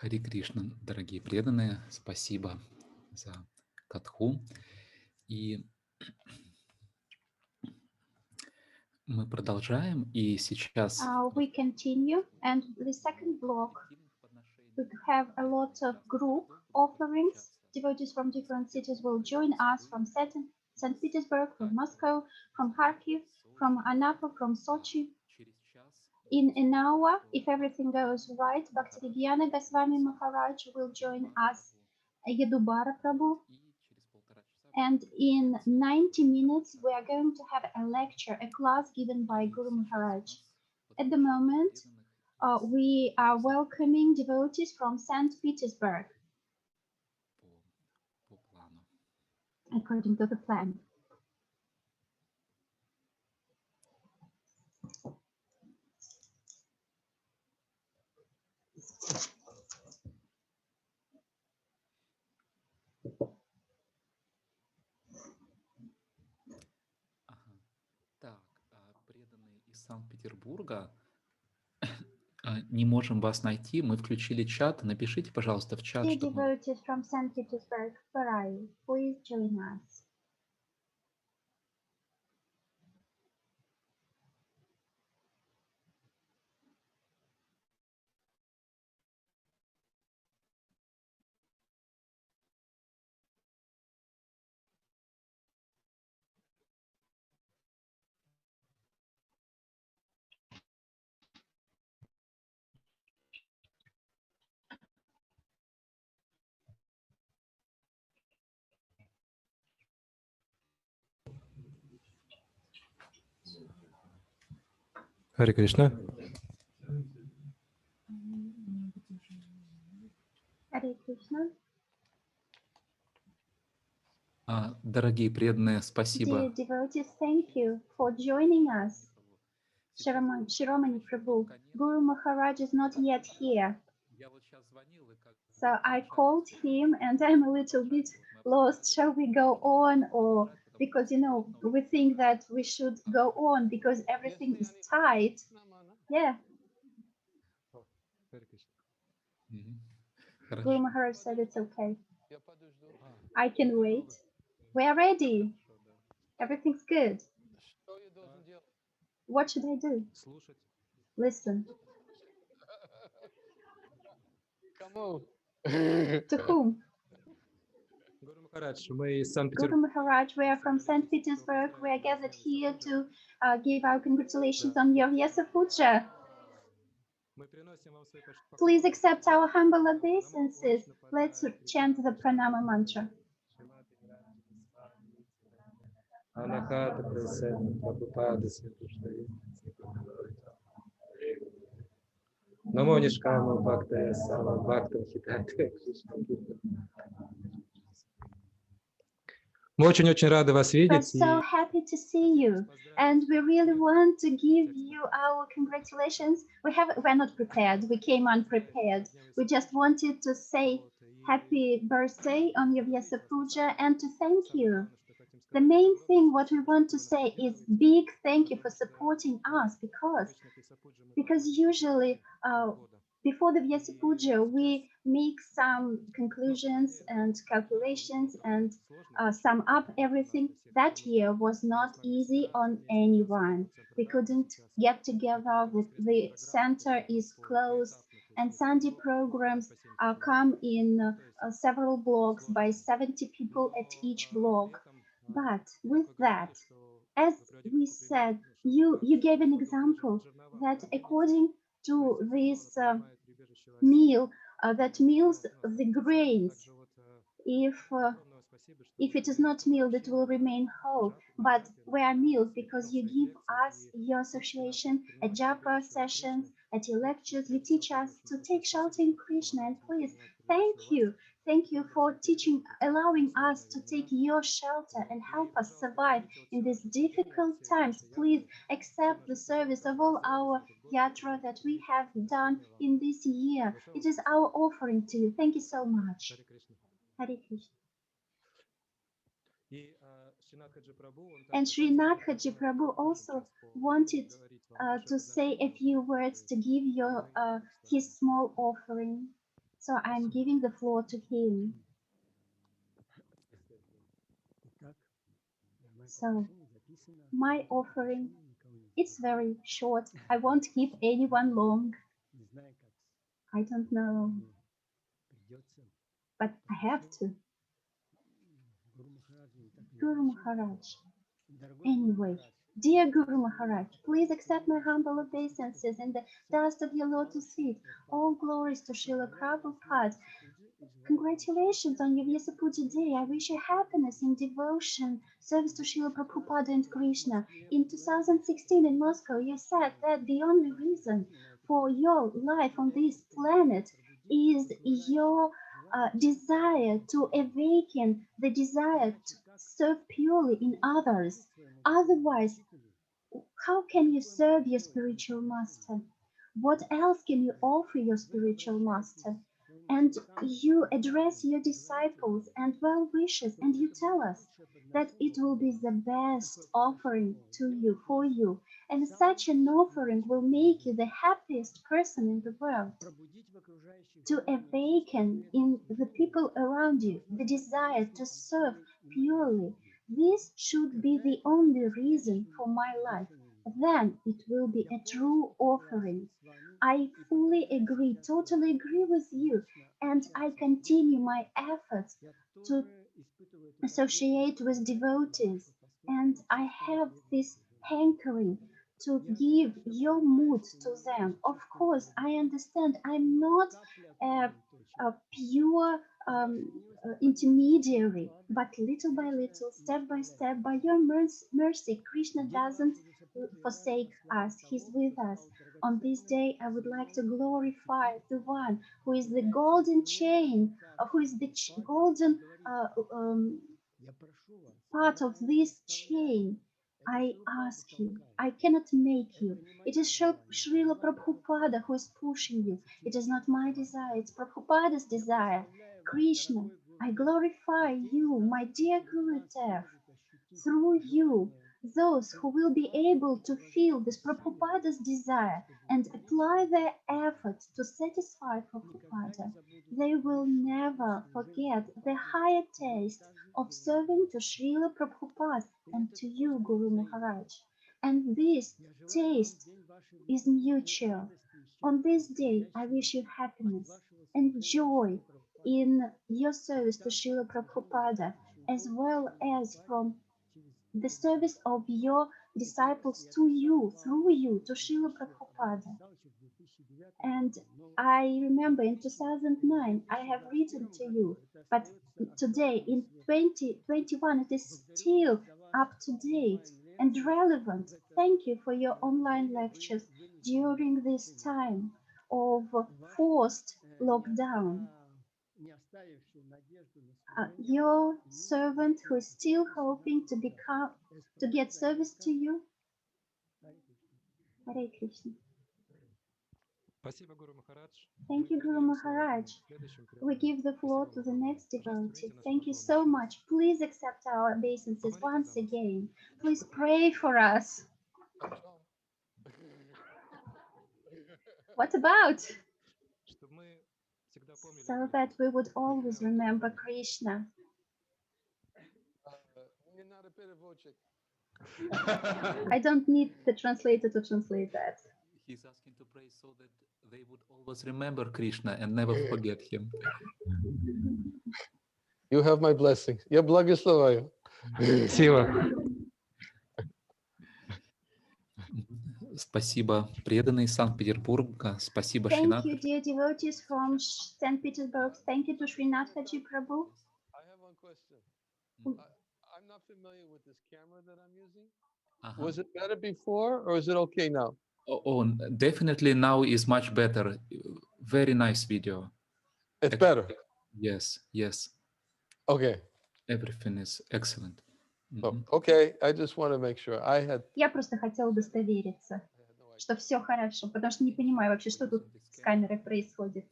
Хари Кришна, дорогие преданные, спасибо за катху. И мы продолжаем, и сейчас We continue, and the second block, we have a lot of group offerings. Devotees from different cities will join us from St. Petersburg, from Moscow, from Kharkiv, from Anapa, from Sochi. In an hour, if everything goes right, Bhakti Goswami Maharaj will join us, Yadubara Prabhu, and in 90 minutes we are going to have a lecture, a class given by Guru Maharaj. At the moment, we are welcoming devotees from St. Petersburg, according to the plan. Так, преданные из Санкт-Петербурга, не можем вас найти, мы включили чат, напишите, пожалуйста, в чат, Dear чтобы... devotees from St. Petersburg, where are you? Please join us. Харе Кришна. Hare Krishna. Дорогие преданные, спасибо. Dear devotees, thank you for joining us. Shiromani Prabhu, Guru Maharaj is not yet here. So I called him and I'm a little bit lost. Shall we go on, or because we think that we should go on because everything is tight. Yeah. Guru Maharaj said it's okay. I can wait. We are ready. Everything's good. What should I do? Listen. To whom? Guru Maharaj, we are from St. Petersburg. We are gathered here to give our congratulations on your Vyasa Puja. Please accept our humble obeisances. Let's chant the pranama mantra. Намо Нишкама Бхакта Сама Бхакта Хитате. Мы очень-очень рады вас We're видеть. so happy to see you, and we really want to give you our congratulations. We're not prepared. We came unprepared. We just wanted to say happy birthday on your Vyasa Puja and to thank you. The main thing what we want to say is big thank you for supporting us, because usually before the Vyasa Puja we make some conclusions and calculations and sum up everything. That year was not easy on anyone. We couldn't get together. The center is closed, and Sunday programs come in several blocks by 70 people at each block. But with that, as we said, you gave an example that according to this meal that meals the grains, if it is not milled, it will remain whole. But we are milled because you give us your association at japa sessions, at your lectures. You teach us to take shelter in Krishna. And please, thank you. Thank you for teaching, allowing us to take your shelter and help us survive in these difficult times. Please accept the service of all our yatra that we have done in this year. It is our offering to you. Thank you so much. Hare Krishna. And Srinathaji Prabhu also wanted to say a few words to give his small offering. So I'm giving the floor to him. So my offering, it's very short. I won't keep anyone long. I don't know, but I have to. Guru Maharaj. Anyway, dear Guru Maharaj, please accept my humble obeisances in the dust of your lotus feet. All glories to Srila Prabhupada. Congratulations on your Vyasa Puja day. I wish you happiness in devotion, service to Srila Prabhupada and Krishna. In 2016 in Moscow, you said that the only reason for your life on this planet is your desire to awaken the desire to serve purely in others. Otherwise, how can you serve your spiritual master? What else can you offer your spiritual master? And you address your disciples and well wishes, and you tell us that it will be the best offering to you, for you, and such an offering will make you the happiest person in the world. To awaken in the people around you the desire to serve purely, this should be the only reason for my life. Then it will be a true offering. I fully agree, totally agree with you, and I continue my efforts to associate with devotees, and I have this hankering to give your mood to them. Of course, I understand I'm not a pure intermediary, but little by little, step by step, by your mercy, Krishna doesn't forsake us. He's with us. On this day, I would like to glorify the one who is the golden chain, who is the golden part of this chain. I ask you, I cannot make you. It is Srila Prabhupada who is pushing you. It is not my desire, it's Prabhupada's desire. Krishna, I glorify you, my dear Gurudev. Through you, those who will be able to feel this Prabhupada's desire and apply their efforts to satisfy Prabhupada, they will never forget the higher taste of serving to Srila Prabhupada and to you, Guru Maharaj. And this taste is mutual. On this day, I wish you happiness and joy in your service to Srila Prabhupada, as well as from the service of your disciples to you, through you, to Srila Prabhupada. And I remember in 2009, I have written to you, but today in 2021, it is still up to date and relevant. Thank you for your online lectures during this time of forced lockdown. Your servant who is still hoping to get service to you. Hare Krishna. Thank you, Guru Maharaj. We give the floor to the next devotee. Thank you so much. Please accept our obeisances once again. Please pray for us. What about? So that we would always remember Krishna. I don't need the translator to translate that. He's asking to pray so that they would always remember Krishna and never forget him. You have my blessing. Я благословаю. Спасибо. Спасибо, преданные из Санкт-Петербурга. Спасибо, Thank you, Srinath. dear devotees from St. Petersburg. Thank you to Srinathaji Prabhu. I have one question. I'm not familiar with this camera that I'm using. Was it better before or is it okay now? Oh, definitely now is much better. Very nice video. It's better. Yes, yes. Okay. Everything is excellent. Oh, okay. I just want to make sure. Я просто хотела удостовериться, что все хорошо, потому что не понимаю вообще, что тут с камерой происходит.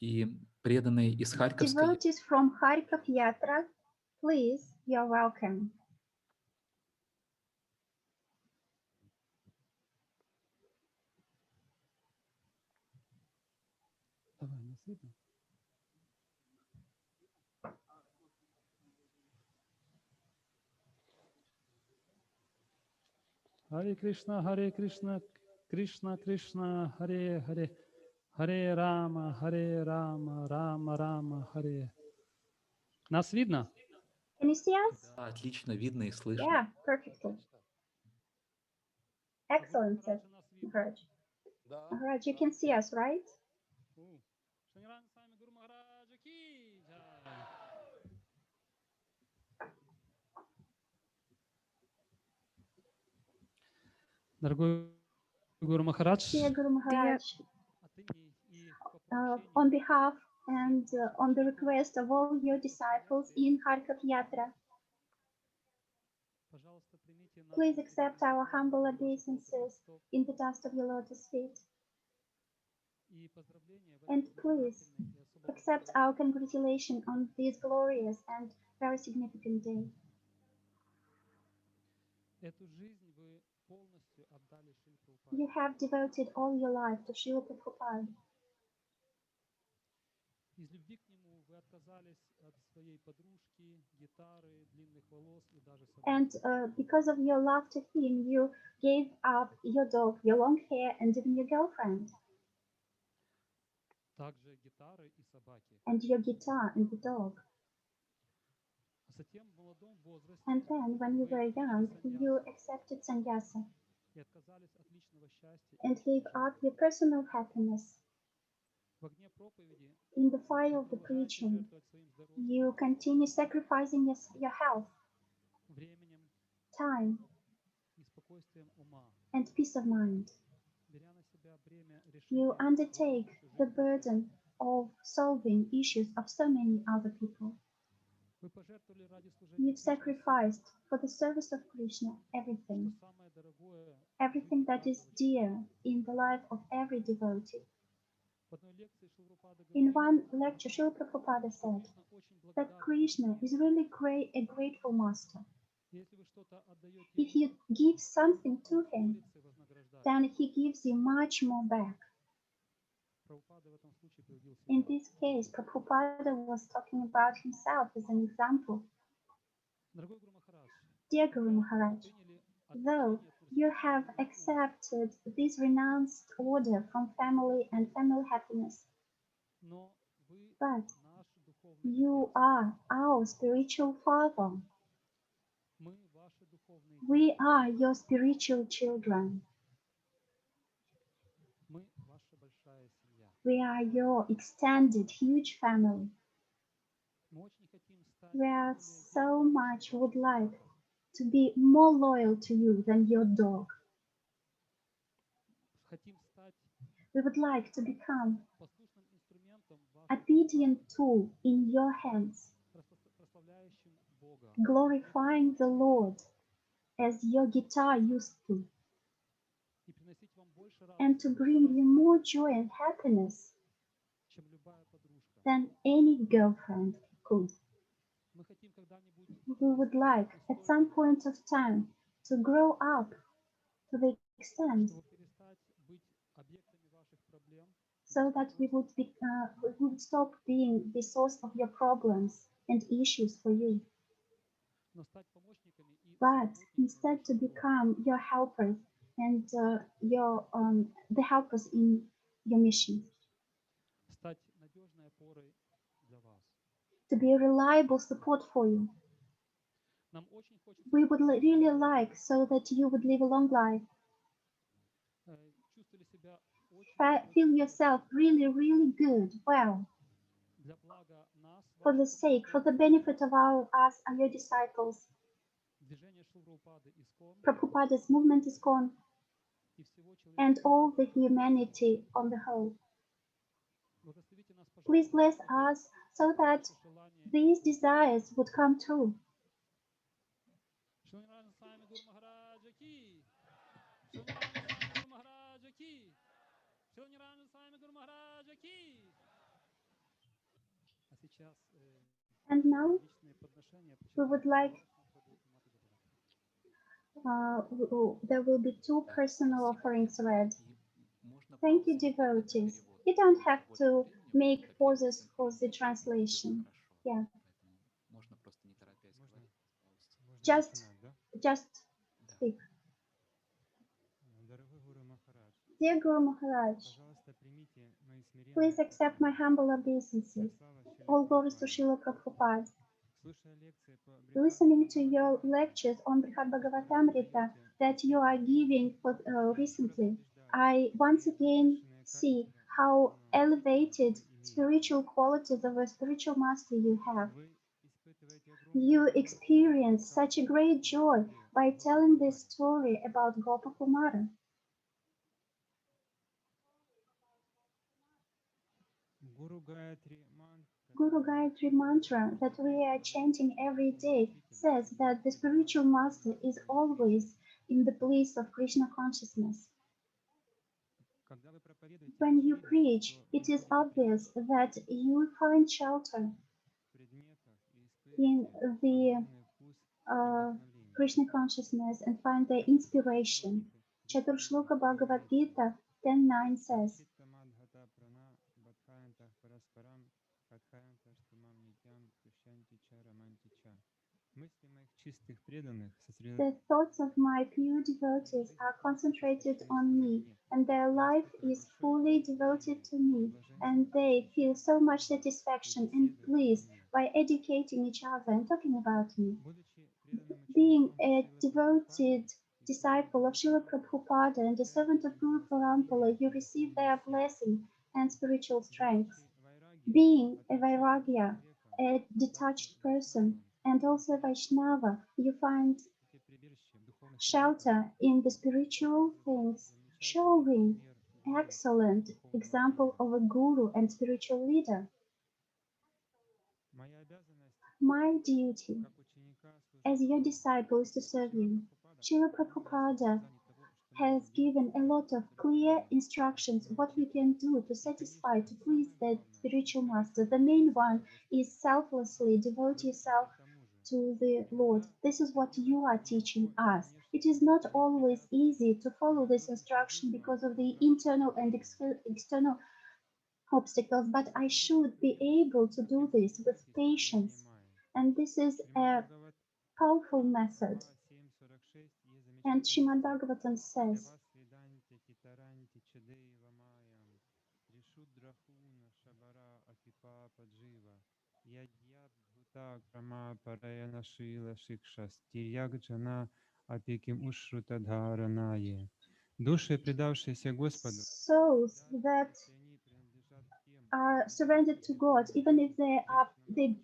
И преданные из Харьковской... Devotees from Kharkov Yatra, please, you're welcome. Hare Krishna, Krishna Krishna, Hare Hare, Hare Rama, Rama Rama, Hare. Нас видно? Can you see us? Да, отлично видно и слышно. Yeah, perfectly. Excellent, said Maharaj. Maharaj, you can see us, right? Дорогой Гуру Махарадж, Dear Guru Maharaj, on behalf and on the request of all your disciples in Kharkov Yatra, please accept our humble obeisances in the dust of your lotus feet. And please accept our congratulations on this glorious and very significant day. You have devoted all your life to Srila Prabhupada. And because of your love to him, you gave up your dog, your long hair, and even your girlfriend. And your guitar and the dog. And then, when you were young, you accepted sannyasa and gave up your personal happiness. In the fire of the preaching, you continue sacrificing your health, time, and peace of mind. You undertake the burden of solving issues of so many other people. You've sacrificed for the service of Krishna everything, everything that is dear in the life of every devotee. In one lecture, Srila Prabhupada said that Krishna is really a grateful master. If you give something to him, then he gives you much more back. In this case, Prabhupada was talking about himself as an example. Dear Guru Maharaj, though you have accepted this renounced order from family and family happiness, but you are our spiritual father. We are your spiritual children. We are your extended, huge family. We are so much would like to be more loyal to you than your dog. We would like to become obedient tool in your hands, glorifying the Lord as your guitar used to, and to bring you more joy and happiness than any girlfriend could. We would like at some point of time to grow up to the extent so that we would stop being the source of your problems and issues for you, but instead to become your helpers and the helpers in your mission, to be a reliable support for you. We would really like so that you would live a long life. Feel yourself really, really good, well, for the sake, for the benefit of us and your disciples. Prabhupada's movement is gone, and all the humanity on the whole. Please bless us so that these desires would come true. And now we would like there will be two personal offerings read. Thank you, devotees. You don't have to make pauses for the translation. Yeah. Just speak. Dear Guru Maharaj, please accept my humble obeisances. All glories to Srila Prabhupada. Listening to your lectures on Brihad Bhagavatamrita that you are giving recently, I once again see how elevated spiritual qualities of a spiritual master you have. You experience such a great joy by telling this story about Gopakumara. Guru Gayatri mantra that we are chanting every day says that the spiritual master is always in the bliss of Krishna consciousness. When you preach, it is obvious that you find shelter in the Krishna consciousness and find the inspiration. Chaturshloka Bhagavad Gita 10.9 says, the thoughts of my pure devotees are concentrated on me, and their life is fully devoted to me, and they feel so much satisfaction and bliss by educating each other and talking about me. Being a devoted disciple of Srila Prabhupada and a servant of Guru Parampara, you receive their blessing and spiritual strength. Being a Vairagya, a detached person, and also a Vaishnava, you find shelter in the spiritual things, showing excellent example of a guru and spiritual leader. My duty as your disciple is to serve you. Srila Prabhupada has given a lot of clear instructions what we can do to satisfy, to please the spiritual master. The main one is selflessly devote yourself to the Lord. This is what you are teaching us. It is not always easy to follow this instruction because of the internal and external obstacles, but I should be able to do this with patience. And this is a powerful method. And Srimad Bhagavatam says, souls that are surrendered to God, even if they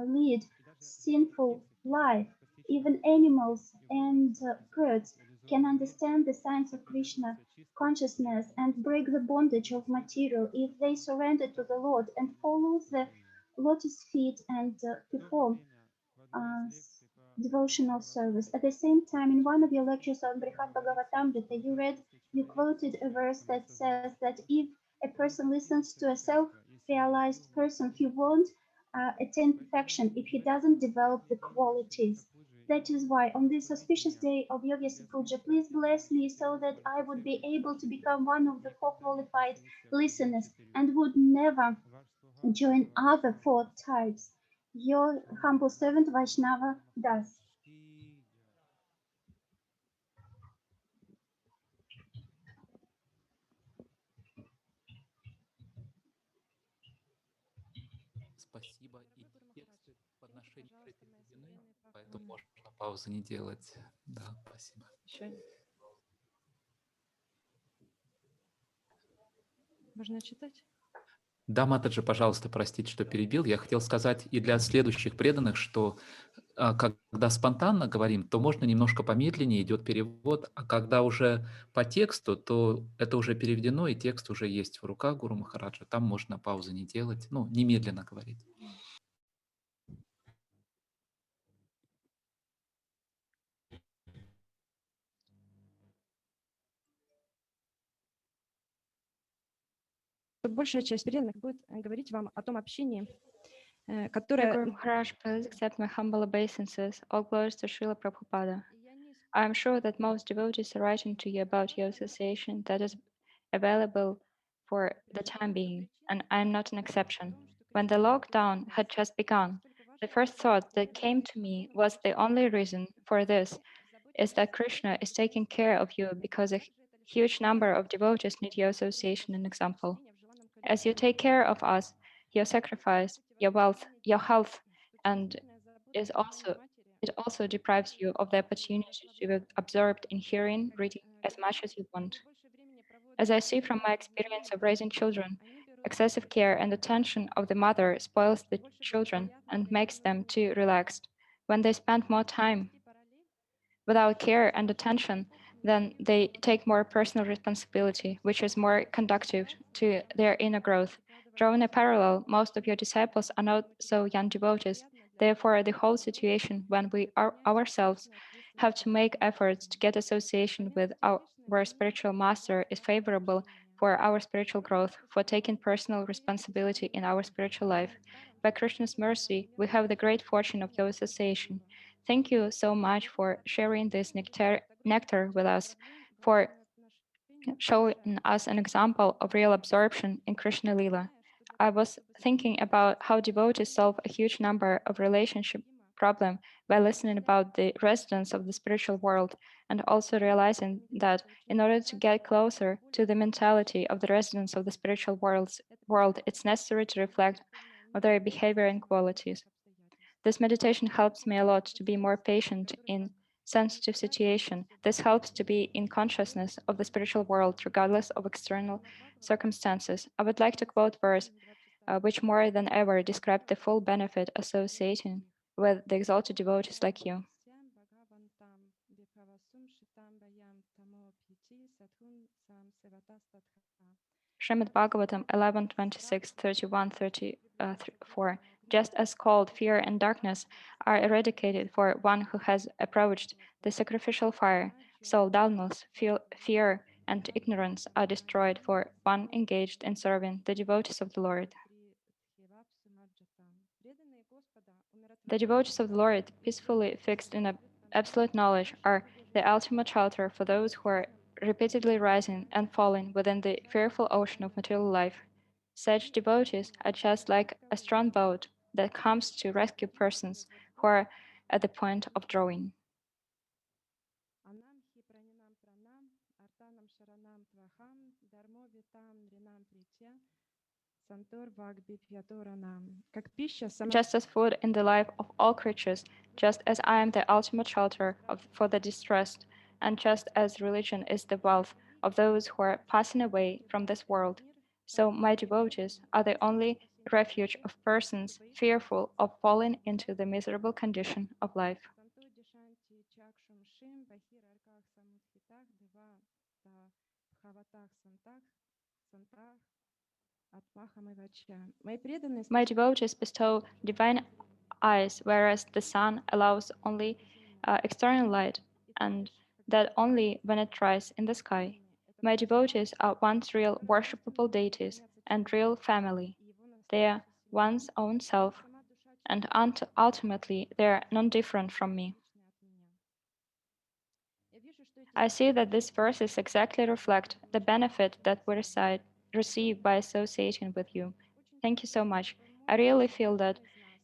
lead sinful life, even animals and birds can understand the signs of Krishna consciousness and break the bondage of material if they surrender to the Lord and follow the lotus feet and perform uh, devotional service. At the same time, in one of your lectures on Brihad Bhagavatamrita, you quoted a verse that says that if a person listens to a self-realized person, he won't attain perfection if he doesn't develop the qualities. That is why on this auspicious day of Yoga Puja, please bless me so that I would be able to become one of the 4 qualified listeners and would never join other 4 types. Your humble servant Vaishnava Das. Спасибо. И тексты в отношении присоединены, поэтому можно паузы не делать. Да, спасибо. Можно читать? Да, Матаджи, пожалуйста, простите, что перебил. Я хотел сказать и для следующих преданных, что когда спонтанно говорим, то можно немножко помедленнее, идет перевод, а когда уже по тексту, то это уже переведено, и текст уже есть в руках Гуру Махараджа. Там можно паузы не делать, ну, немедленно говорить. Большая часть преданных будет говорить вам о том общении, Guru которое... Maharaj, please accept my humble obeisances. All glories to Srila Prabhupada. I am sure that most devotees are writing to you about your association that is available for the time being, and I am not an exception. When the lockdown had just begun, the first thought that came to me was the only reason for this is that Krishna is taking care of you because a huge number of devotees need your association and example. As you take care of us, your sacrifice, your wealth, your health, and is also it also deprives you of the opportunity to be absorbed in hearing, reading as much as you want. As I see from my experience of raising children, excessive care and attention of the mother spoils the children and makes them too relaxed. When they spend more time without care and attention, then they take more personal responsibility, which is more conducive to their inner growth. Drawing a parallel, most of your disciples are not so young devotees. Therefore, the whole situation when we are ourselves have to make efforts to get association with our spiritual master is favorable for our spiritual growth, for taking personal responsibility in our spiritual life. By Krishna's mercy, we have the great fortune of your association. Thank you so much for sharing this nectar with us, for showing us an example of real absorption in Krishna Lila. I was thinking about how devotees solve a huge number of relationship problems by listening about the residents of the spiritual world, and also realizing that in order to get closer to the mentality of the residents of the spiritual world, it's necessary to reflect on their behavior and qualities. This meditation helps me a lot to be more patient in sensitive situation. This helps to be in consciousness of the spiritual world regardless of external circumstances. I would like to quote verse which more than ever describe the full benefit associating with the exalted devotees like you. Srimad Bhagavatam 11:26, 31, 34. Just as cold, fear, and darkness are eradicated for one who has approached the sacrificial fire, so dullness, fear, and ignorance are destroyed for one engaged in serving the devotees of the Lord. The devotees of the Lord, peacefully fixed in absolute knowledge, are the ultimate shelter for those who are repeatedly rising and falling within the fearful ocean of material life. Such devotees are just like a strong boat that comes to rescue persons who are at the point of drowning. Just as food in the life of all creatures, just as I am the ultimate shelter for the distressed, and just as religion is the wealth of those who are passing away from this world, so my devotees are the only refuge of persons fearful of falling into the miserable condition of life. My devotees bestow divine eyes, whereas the sun allows only external light, and that only when it rises in the sky. My devotees are once real worshipable deities and real family. They are one's own self, and ultimately they are non-different from me. I see that these verses exactly reflect the benefit that we receive by associating with you. Thank you so much. I really feel that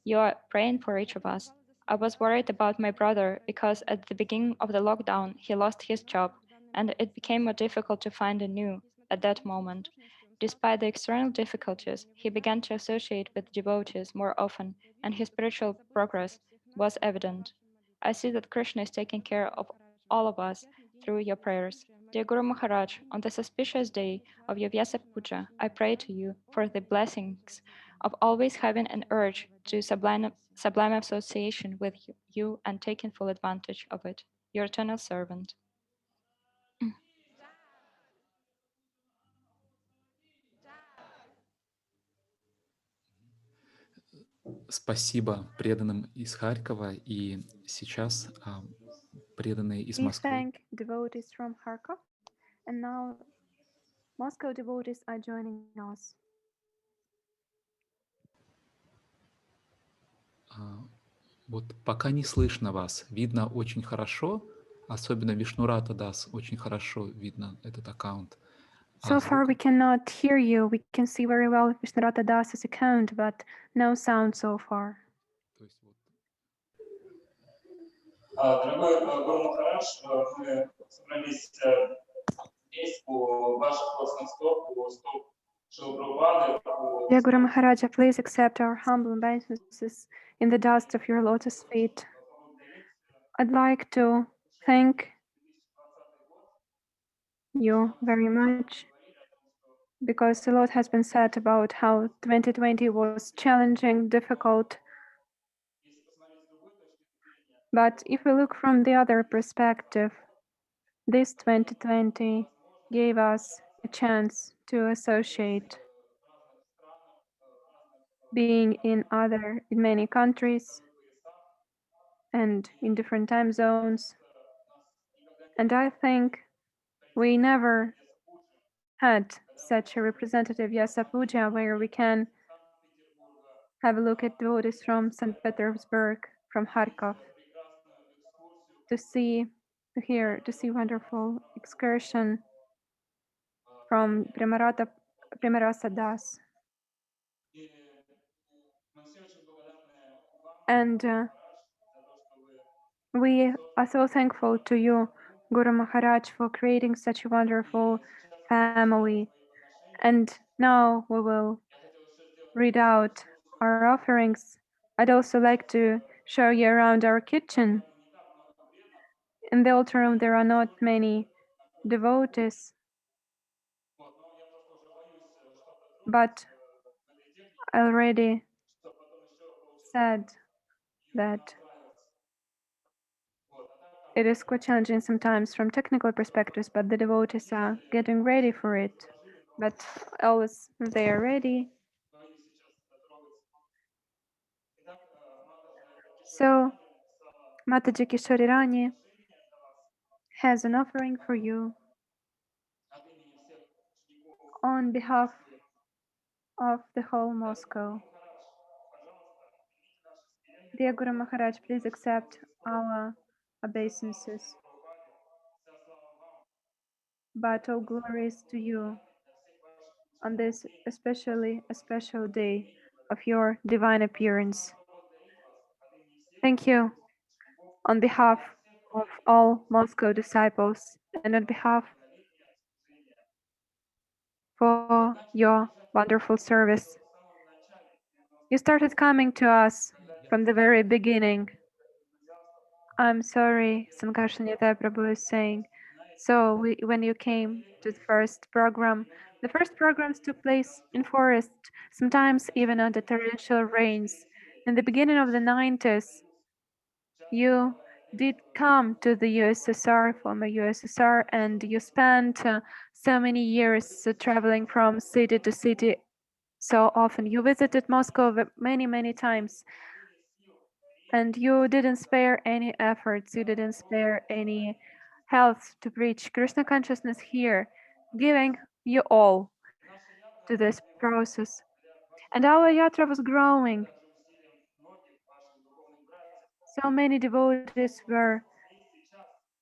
you are praying for each of us. I was worried about my brother because at the beginning of the lockdown, he lost his job, and it became more difficult to find a new at that moment. Despite the external difficulties, he began to associate with devotees more often, and his spiritual progress was evident. I see that Krishna is taking care of all of us through your prayers. Dear Guru Maharaj, on the auspicious day of your Vyasa Puja, I pray to you for the blessings of always having an urge to sublime association with you and taking full advantage of it. Your eternal servant. Спасибо преданным из Харькова, и сейчас преданные из Москвы. We thank devotees from Kharkov, and now Moscow devotees are joining us. Вот пока не слышно вас, видно очень хорошо, особенно Вишнурата Дас, очень хорошо видно этот аккаунт. So far we cannot hear you. We can see very well Vijnana Das's account, but no sound so far. Дорогой Гуру Махарадж, мы собрались здесь по ваших просьбам стоп Шрилы Прабхупады, Dear Guru Maharaja, please accept our humble obeisances in the dust of your lotus feet. I'd like to thank you very much because a lot has been said about how 2020 was challenging, difficult. But if we look from the other perspective, this 2020 gave us a chance to associate being in many countries and in different time zones. And I think we never had such a representative Vyasa Puja where we can have a look at devotees from St. Petersburg, from Kharkov, to see wonderful excursion from Premarasa Das. And we are so thankful to you, Guru Maharaj, for creating such a wonderful family. And now we will read out our offerings. I'd also like to show you around our kitchen. In the altar room, there are not many devotees, but I already said that it is quite challenging sometimes from technical perspectives, but the devotees are getting ready for it. But always they are ready. So Mataji Kishori Rani has an offering for you on behalf of the whole Moscow. Dear Guru Maharaj, please accept our obeisances. But all glory is to you on this especially a special day of your divine appearance. Thank you on behalf of all Moscow disciples and on behalf for your wonderful service. You started coming to us from the very beginning. I'm sorry, Sankarshanita Prabhu is saying. So when you came to the first programs took place in forest, sometimes even under torrential rains. In the beginning of the 90s, you did come to the USSR, former USSR, and you spent so many years traveling from city to city so often. You visited Moscow many, many times. And you didn't spare any efforts, you didn't spare any health to preach Krishna consciousness here, giving you all to this process. And our yatra was growing. So many devotees were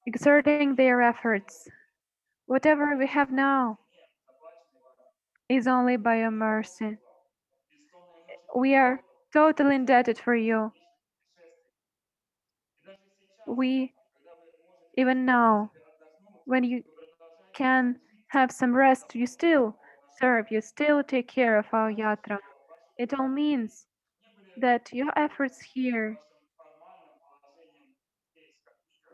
exerting their efforts. Whatever we have now is only by your mercy. We are totally indebted for you. We, even now, when you can have some rest, you still serve, you still take care of our yatra. It all means that your efforts here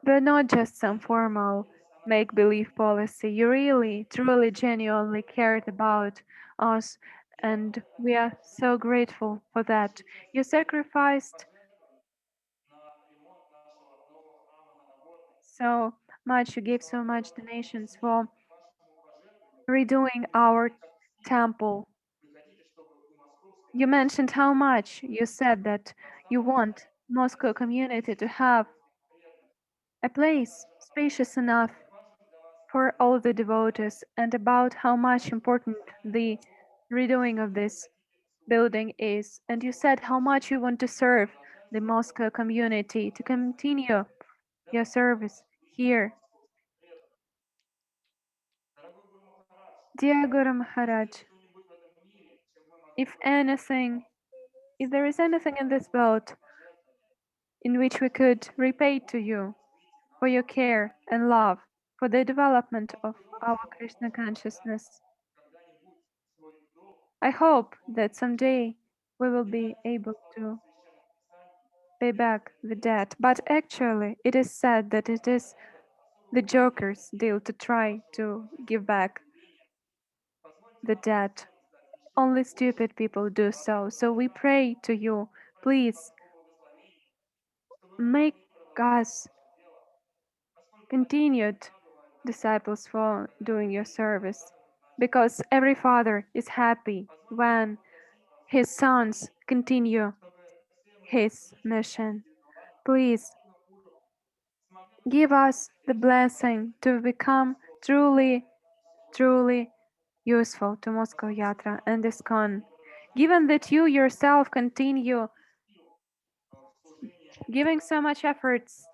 were not just some formal make-believe policy. You really, truly, genuinely cared about us, and we are so grateful for that. You sacrificed so much, you gave so much donations for redoing our temple. You mentioned how much you said that you want Moscow community to have a place spacious enough for all the devotees, and about how much important the redoing of this building is. And you said how much you want to serve the Moscow community, to continue your service here. Dear Guru Maharaj, if there is anything in this world in which we could repay to you for your care and love for the development of our Krishna consciousness, I hope that someday we will be able to pay back the debt. But actually, it is said that it is the joker's deal to try to give back the debt. Only stupid people do so. So we pray to you, please make us continued disciples for doing your service. Because every father is happy when his sons continue his mission. Please give us the blessing to become truly useful to Moscow Yatra and ISKCON. Given that you yourself continue giving so much efforts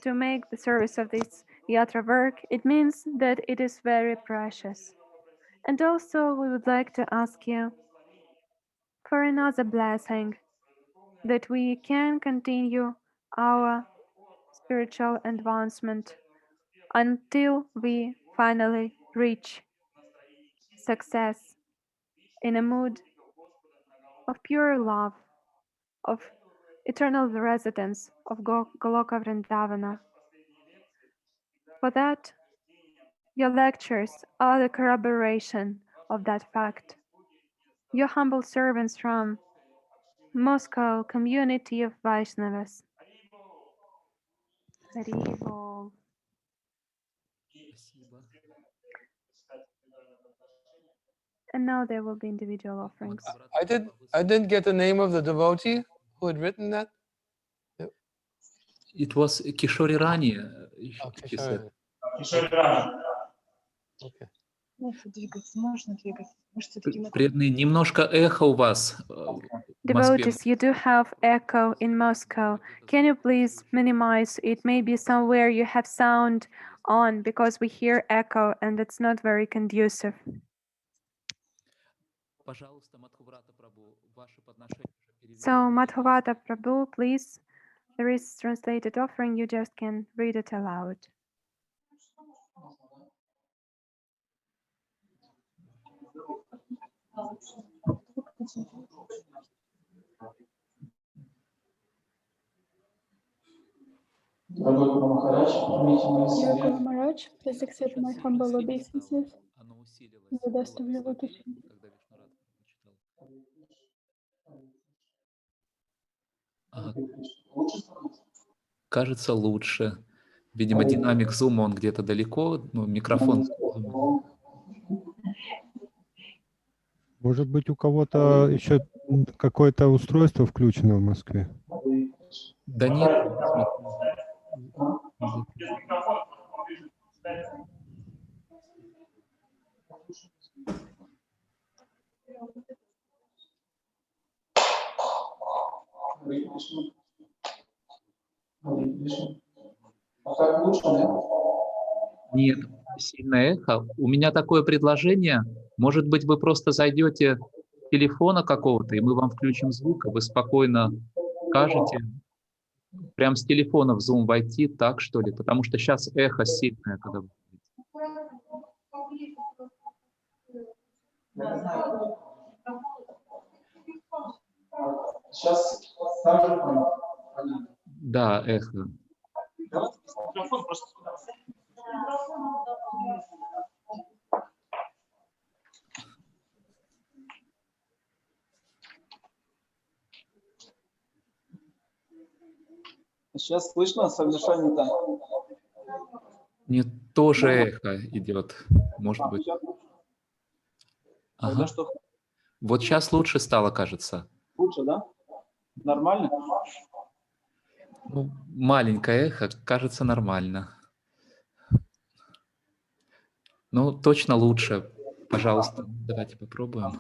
to make the service of this Yatra work, it means that it is very precious. And also we would like to ask you for another blessing, that we can continue our spiritual advancement until we finally reach success in a mood of pure love, of eternal residence of Goloka Vrindavana. For that, your lectures are the corroboration of that fact. Your humble servants from Moscow community of Vaishnavas. Haribol. And now there will be individual offerings. I didn't get the name of the devotee who had written that. It was Kishori Rani. He said. Okay. Преданные, немножко эхо у вас в Москве. Devotees, you do have echo in Moscow. Can you please minimize it? Maybe somewhere you have sound on, because we hear echo and it's not very conducive. So, Madhuvrata Prabhu, please, there is translated offering, you just can read it aloud. Dear Guru Maharaj, please accept my humble obeisances in the best of your location. Ага. Кажется, лучше. Видимо, динамик зума, он где-то далеко, но микрофон... Может быть, у кого-то еще какое-то устройство включено в Москве? Да нет. Нет, сильное эхо. У меня такое предложение. Может быть, вы просто зайдете с телефона какого-то, и мы вам включим звук, и вы спокойно скажете, прям с телефона в Zoom войти, так что ли? Потому что сейчас эхо сильное, когда вы... Сейчас также Да, эхо. микрофон просто сюда. Сейчас слышно совершенно так. Нет, тоже эхо идет, может быть. Ага. Вот сейчас лучше стало, кажется. Лучше, да? Нормально? Ну, маленькое эхо, кажется, нормально. Ну, точно лучше. Пожалуйста, давайте попробуем.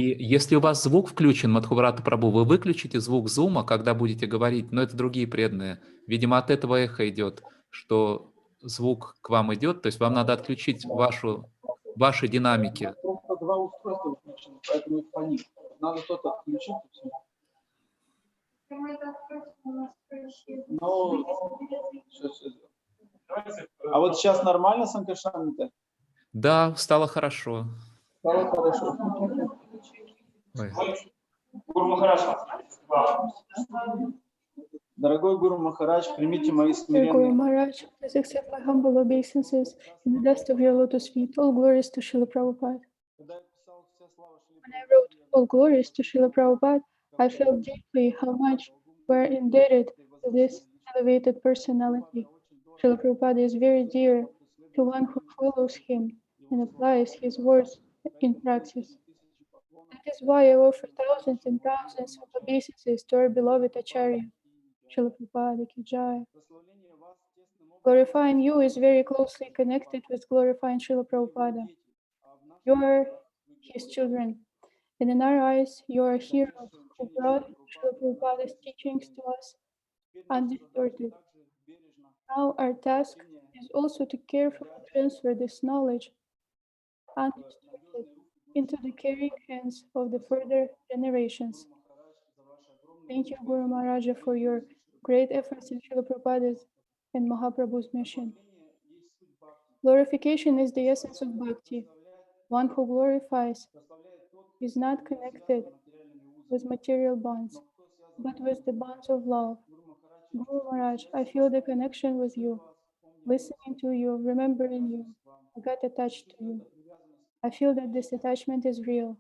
И если у вас звук включен, Мадхуврата Прабhu, вы выключите звук зума, когда будете говорить, но это другие преданные. Видимо, от этого эхо идет, что звук к вам идет, то есть вам надо отключить ваши динамики. Просто два устройства включены, поэтому их фонит. Надо что-то отключить. Ну, а вот сейчас нормально с Анкашами-то? Да, стало хорошо. Стало хорошо. Ой. Гуру Махарадж. Дорогой Гуру Махарадж, примите мои Dear Guru смиренные. Maharaj, please accept my humble obeisances in the dust of your lotus feet. All glories to Srila Prabhupada. When I wrote all glories to Srila Prabhupada, I felt deeply how much we're indebted to this elevated personality. Srila Prabhupada is very dear to one who follows him and applies his words in practice. That is why I offer thousands and thousands of obeisances to our beloved Acharya. Srila Prabhupada ki jai. Glorifying you is very closely connected with glorifying Srila Prabhupada. You are his children, and in our eyes, you are heroes who brought Srila Prabhupada's teachings to us undistorted. Now our task is also to carefully transfer this knowledge undistorted into the caring hands of the further generations. Thank you, Guru Maharaja, for your great efforts in Srila Prabhupada's and Mahaprabhu's mission. Glorification is the essence of Bhakti. One who glorifies is not connected with material bonds, but with the bonds of love. Guru Maharaj, I feel the connection with you. Listening to you, remembering you, I got attached to you. I feel that this attachment is real.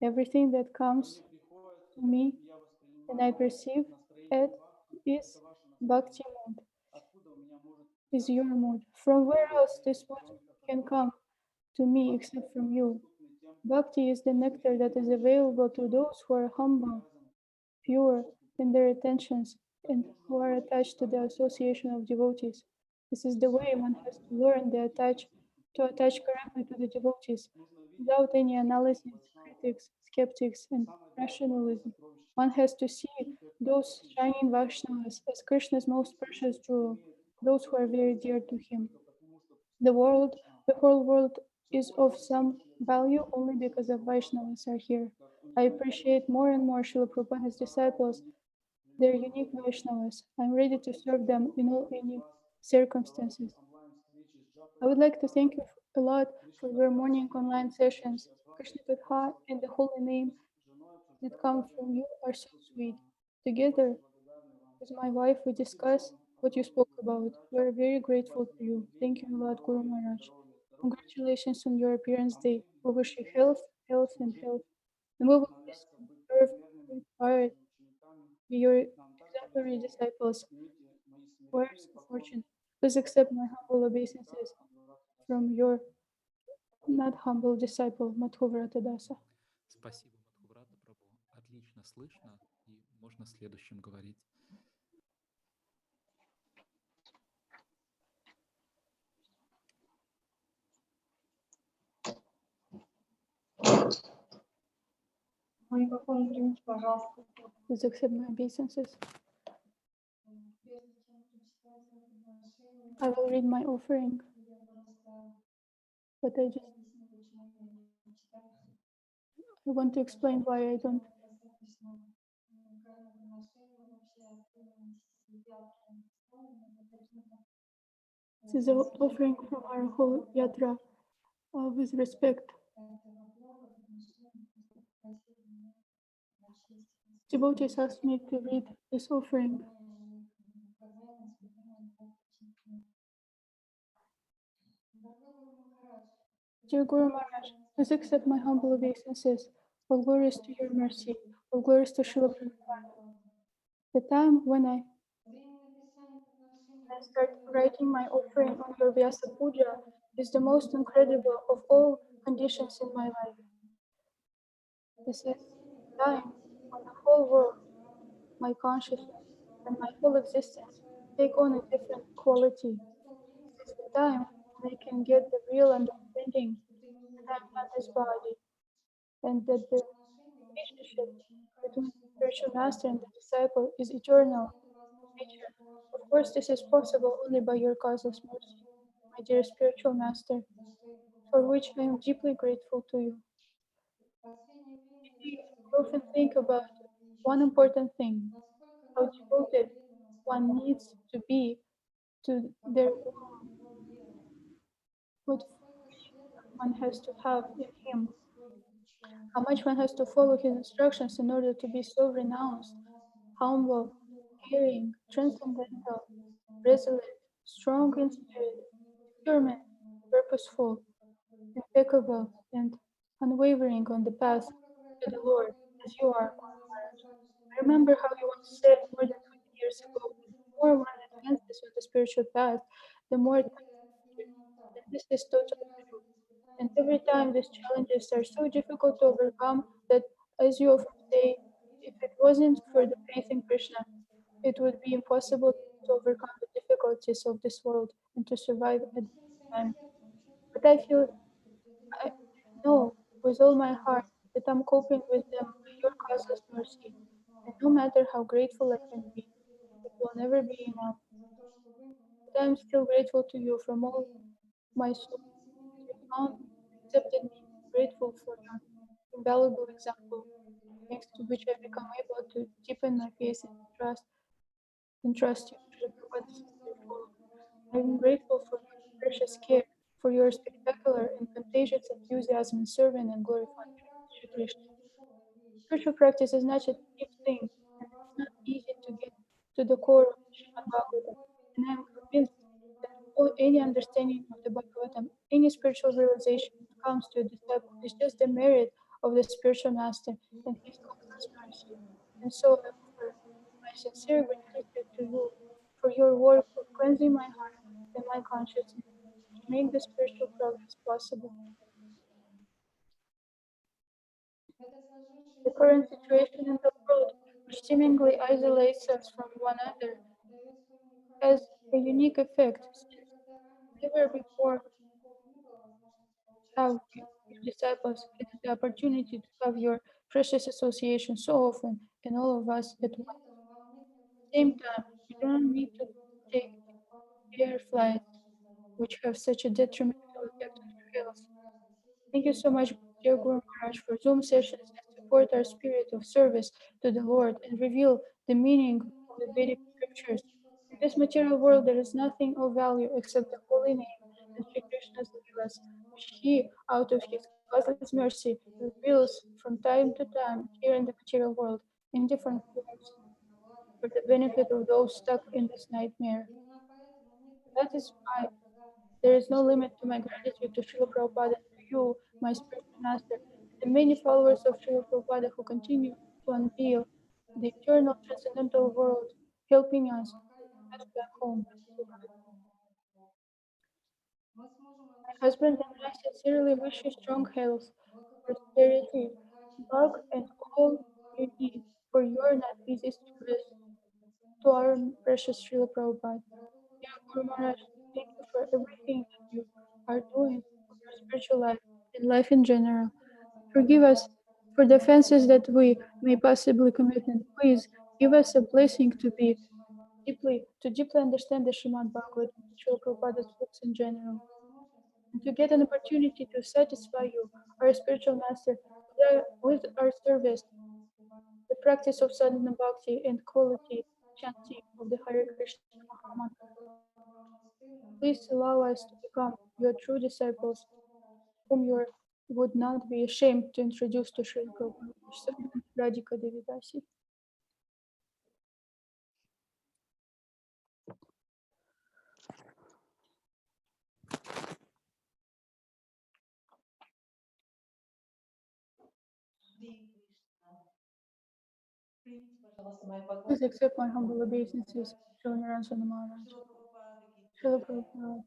Everything that comes to me and I perceive it is Bhakti mood, is your mood. From where else this mood can come to me except from you? Bhakti is the nectar that is available to those who are humble, pure in their attentions, and who are attached to the association of devotees. This is the way one has to learn to attach correctly to the devotees, without any analysis, critics, skeptics, and rationalism. One has to see those shining Vaishnavas as Krishna's most precious jewel, those who are very dear to him. The whole world is of some value only because of Vaishnavas are here. I appreciate more and more Srila Prabhupada's disciples, their unique Vaishnavas. I'm ready to serve them in all any circumstances. I would like to thank you a lot for your morning online sessions. Krishna Katha and the holy name that come from you are so sweet. Together with my wife, we discuss what you spoke about. We're very grateful to you. Thank you a lot, Guru Maharaj. Congratulations on your appearance day. We wish you health, health, and health. And we will serve, inspired, be your exemplary disciples. We're so fortunate. Please accept my humble obeisances from your not humble disciple, Madhuvrata Dasa. Спасибо, Мадхуврата Прабhu. Отлично слышно, и можно следующим говорить. Please accept my obeisances. I will read my offering, but I want to explain why I don't. This is an offering from our whole yatra with respect. Devotees asked me to read this offering. Dear Guru Maharaj, please accept my humble obeisances. All glories to your mercy. All glories to Srila Prabhupada. The time when I start writing my offering on your Vyasa Puja is the most incredible of all conditions in my life. This is the time when the whole world, my consciousness, and my whole existence take on a different quality. This is the time when I can get the real understanding that I'm not this body. and that the relationship between the spiritual master and the disciple is eternal nature. Of course, this is possible only by your causeless mercy, my dear spiritual master, for which I am deeply grateful to you. I often think about one important thing, how devoted one needs to be to their what one has to have in him, how much one has to follow his instructions in order to be so renounced, humble, caring, transcendental, resolute, strong in spirit, determined, purposeful, impeccable, and unwavering on the path to the Lord, as you are, Guru Maharaj. I remember how you once said more than 20 years ago that the more one advances on the spiritual path, the more it comes. And this is totally true. And every time these challenges are so difficult to overcome that, as you often say, if it wasn't for the faith in Krishna, it would be impossible to overcome the difficulties of this world and to survive at this time. But I know with all my heart that I'm coping with them by your causeless mercy. And no matter how grateful I can be, it will never be enough. But I am still grateful to you from all my soul. You found me, accepted me, grateful for your invaluable example, thanks to which I become able to deepen my faith and trust you, Srila Prabhupada's sincere follower. I am grateful for your precious care, for your spectacular and contagious enthusiasm in serving and glorifying Sri Krishna. Spiritual practice is not a deep thing, and it's not easy to get to the core of the Srimad Bhagavatam. And I am convinced that any understanding of the Bhagavatam, any spiritual realization that comes to a disciple is just the merit of the spiritual master and his causeless mercy. And so I offer my sincere gratitude to you for your work of cleansing my heart and my consciousness to make the spiritual progress possible. The current situation in the world, which seemingly isolates us from one another, has a unique effect since never before have your disciples had the opportunity to have your precious association so often and all of us at once. At the same time, you don't need to take air flights, which have such a detrimental effect on your health. Thank you so much, dear Guru Maharaj, for Zoom sessions that support our spirit of service to the Lord and reveal the meaning of the Vedic scriptures. In this material world, there is nothing of value except the holy name and Sri Krishna's Leelas, which He, out of His causeless mercy, reveals from time to time here in the material world in different forms for the benefit of those stuck in this nightmare. That is why there is no limit to my gratitude to Srila Prabhupada and to you, my spiritual master, and the many followers of Srila Prabhupada who continue to unveil the eternal transcendental world, helping us bring us back home. My husband and I sincerely wish you strong health, prosperity, luck, and all you need for your not easy service to our precious Srila Prabhupada. Dear Guru Maharaj, thank you for everything that you are doing for our spiritual life and life in general. Forgive us for the offenses that we may possibly commit, and please give us a blessing to deeply understand the Srimad Bhagavatam and Srila Prabhupada's books in general, and to get an opportunity to satisfy you, our spiritual master, with our service, the practice of sadhana bhakti and quality chanting of the Hare Krishna Mahamantra. Please allow us to become your true disciples, whom you would not be ashamed to introduce to Sri Prabhupada, Radhika Devi Dasi. Please accept my humble obeisances, Srila Narasimha Maharaj. Srila Prabhupada.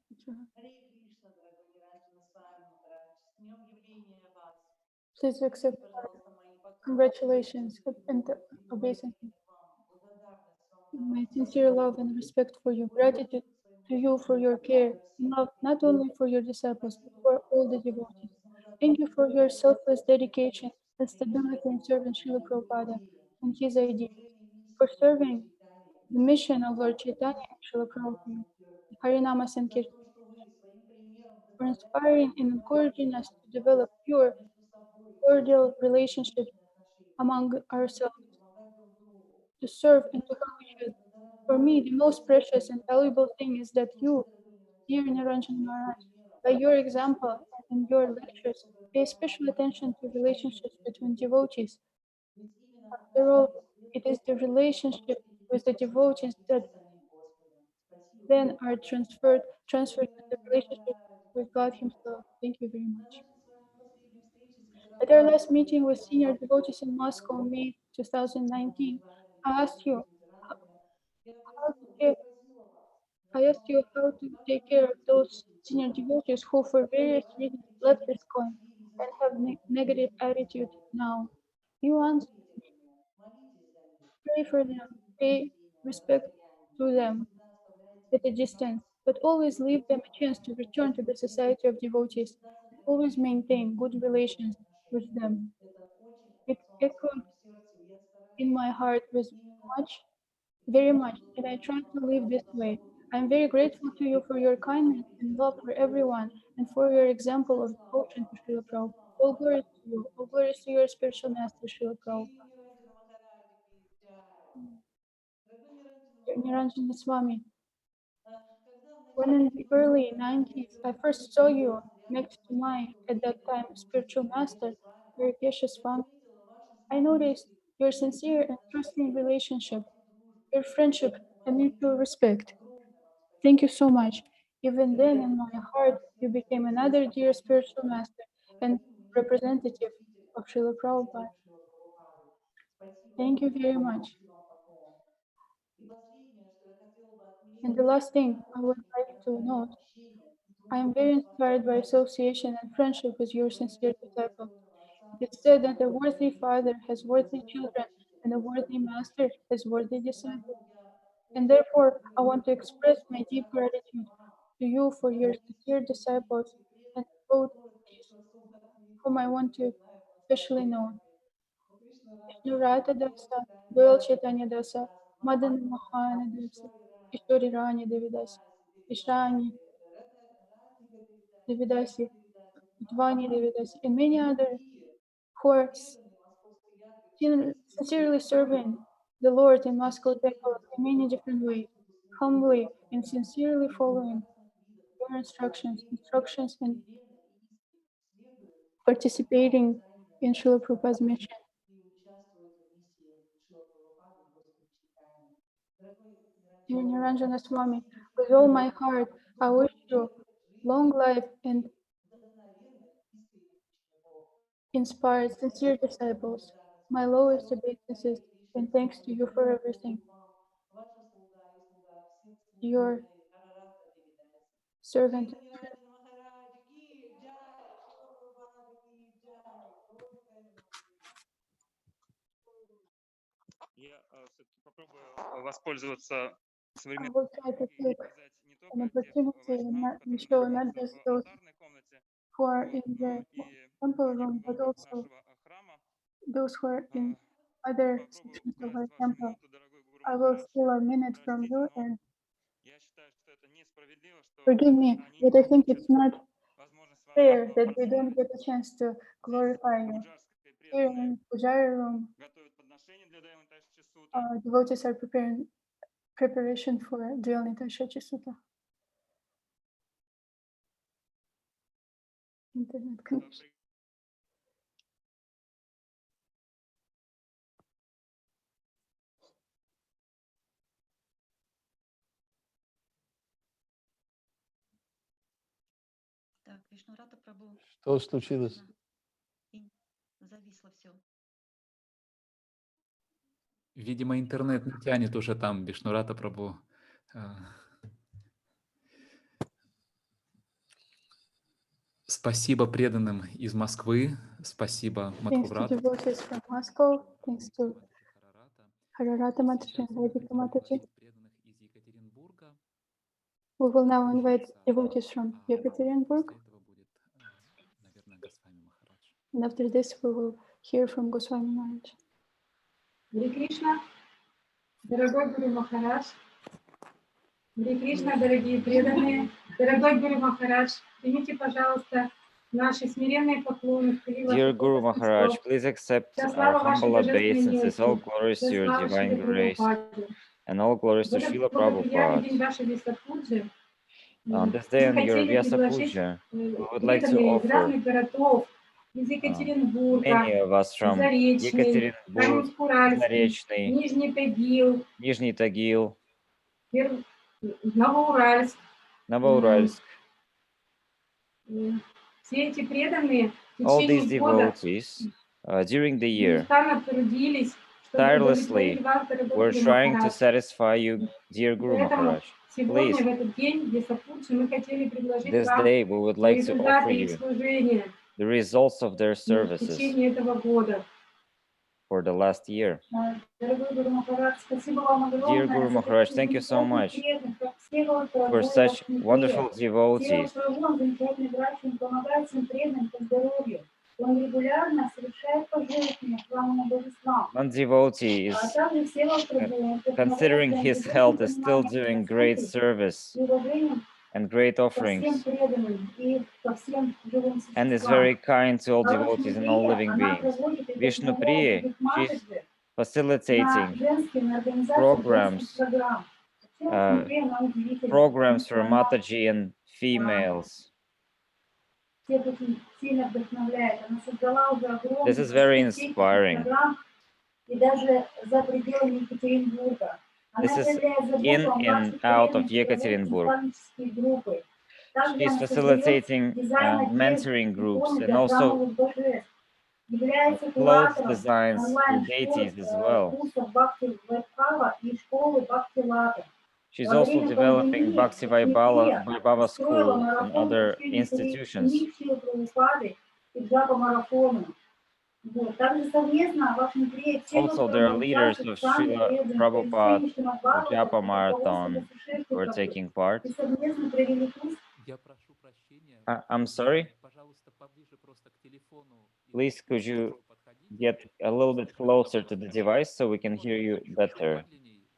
Please accept my congratulations and obeisances. My sincere love and respect for you, gratitude to you for your care and love, not only for your disciples, but for all the devotees. Thank you for your selfless dedication and stability in serving Srila Prabhupada and his ideas, for serving the mission of Lord Chaitanya and Srila Prabhupada, Harinama Sankirtan, for inspiring and encouraging us to develop pure, cordial relationships among ourselves, to serve and to help each other. For me, the most precious and valuable thing is that you, dear Niranjan Maharaj, by your example and in your lectures, pay special attention to relationships between devotees. After all, it is the relationship with the devotees that then are transferred to the relationship with God Himself. Thank you very much. At our last meeting with senior devotees in Moscow, May 2019, I asked you how to take I asked you how to take care of those senior devotees who, for various reasons, left ISKCON and have negative attitude now. You answered me, pray for them, pay respect to them at a distance, but always leave them a chance to return to the society of devotees and always maintain good relations with them. It echoed in my heart with very much, and I try to live this way. I am very grateful to you for your kindness and love for everyone and for your example of devotion to Srila Prabhupada. All glory to you. All glory to your spiritual master, Srila Prabhupada. Niranjana Swami, when in the early 90s I first saw you next to my, at that time, spiritual master, Radhika Swami, I noticed your sincere and trusting relationship, your friendship and mutual respect. Thank you so much. Even then, in my heart, you became another dear spiritual master and representative of Srila Prabhupada. Thank you very much. And the last thing I would like to note, I am very inspired by association and friendship with your sincere disciple. It is said that a worthy father has worthy children and a worthy master has worthy disciples. And therefore, I want to express my deep gratitude to you for your sincere disciples and devotees whom I want to especially know. Vijnana Dasa, Doyal Chaitanya Dasa, Madan Mohana Dasa, Ishwari Rani Devidasi, Ishani Devidasi, Udvani Devidasi, and many others who are sincerely serving the Lord in Moscow Temple in many different ways, humbly and sincerely following your instructions and participating in Srila Prabhupada's mission. Dear Niranjana Swami, with all my heart, I wish you long life and inspired sincere disciples. My lowest obeisances and thanks to you for everything. Your servant. I will try to take an opportunity and show not just those who are in the temple room, but also those who are in other sections of our temple. I will steal a minute from you and forgive me, but I think it's not fair that we don't get a chance to glorify you. Here in Pujari room, devotees are preparing preparation for Dual Nitasha Chisuta. Internet connection. Что случилось? Видимо, интернет не тянет уже там, Вишнурата Прабху. Спасибо преданным из Москвы, спасибо Madhuvrata. Thanks to devotees from Moscow, thanks to Hararata Mataji and Radhika Mataji. We will now invite devotees from Yekaterinburg. And after this, we will hear from Goswami Maharaj. Hare Krishna, дорогой Гуру Махарадж, Hare Krishna, дорогие преданные, дорогой Гуру Махарадж, примите, пожалуйста, наши смиренные поклоны. Dear Guru Maharaj, please accept our humble obeisances, all glories to your divine grace, and all glories to Srila Prabhupada. On this day on your Vyasa Puja, we would like to offer many of us from Yekaterinburg, Zarechny, Nizhny Tagil, Novouralsk. All these devotees during the year tirelessly were trying to satisfy you, dear Guru Maharaj. Please, this day we would like to offer you the results of their services for the last year. Dear Guru Maharaj, thank you so much for such wonderful devotees. One devotee is considering his health is still doing great service and great offerings, and is very kind to all devotees and all living beings. Vishnu Priya, she's facilitating programs for Mataji and females. This is very inspiring. This is in and out of Yekaterinburg. She's facilitating mentoring groups and also clothes designs for deities as well. She's also developing Bhakti Vaibhava schools and other institutions. Also, there are leaders of Srila Prabhupada Japa Marathon who are taking part. I'm sorry? Please, could you get a little bit closer to the device so we can hear you better?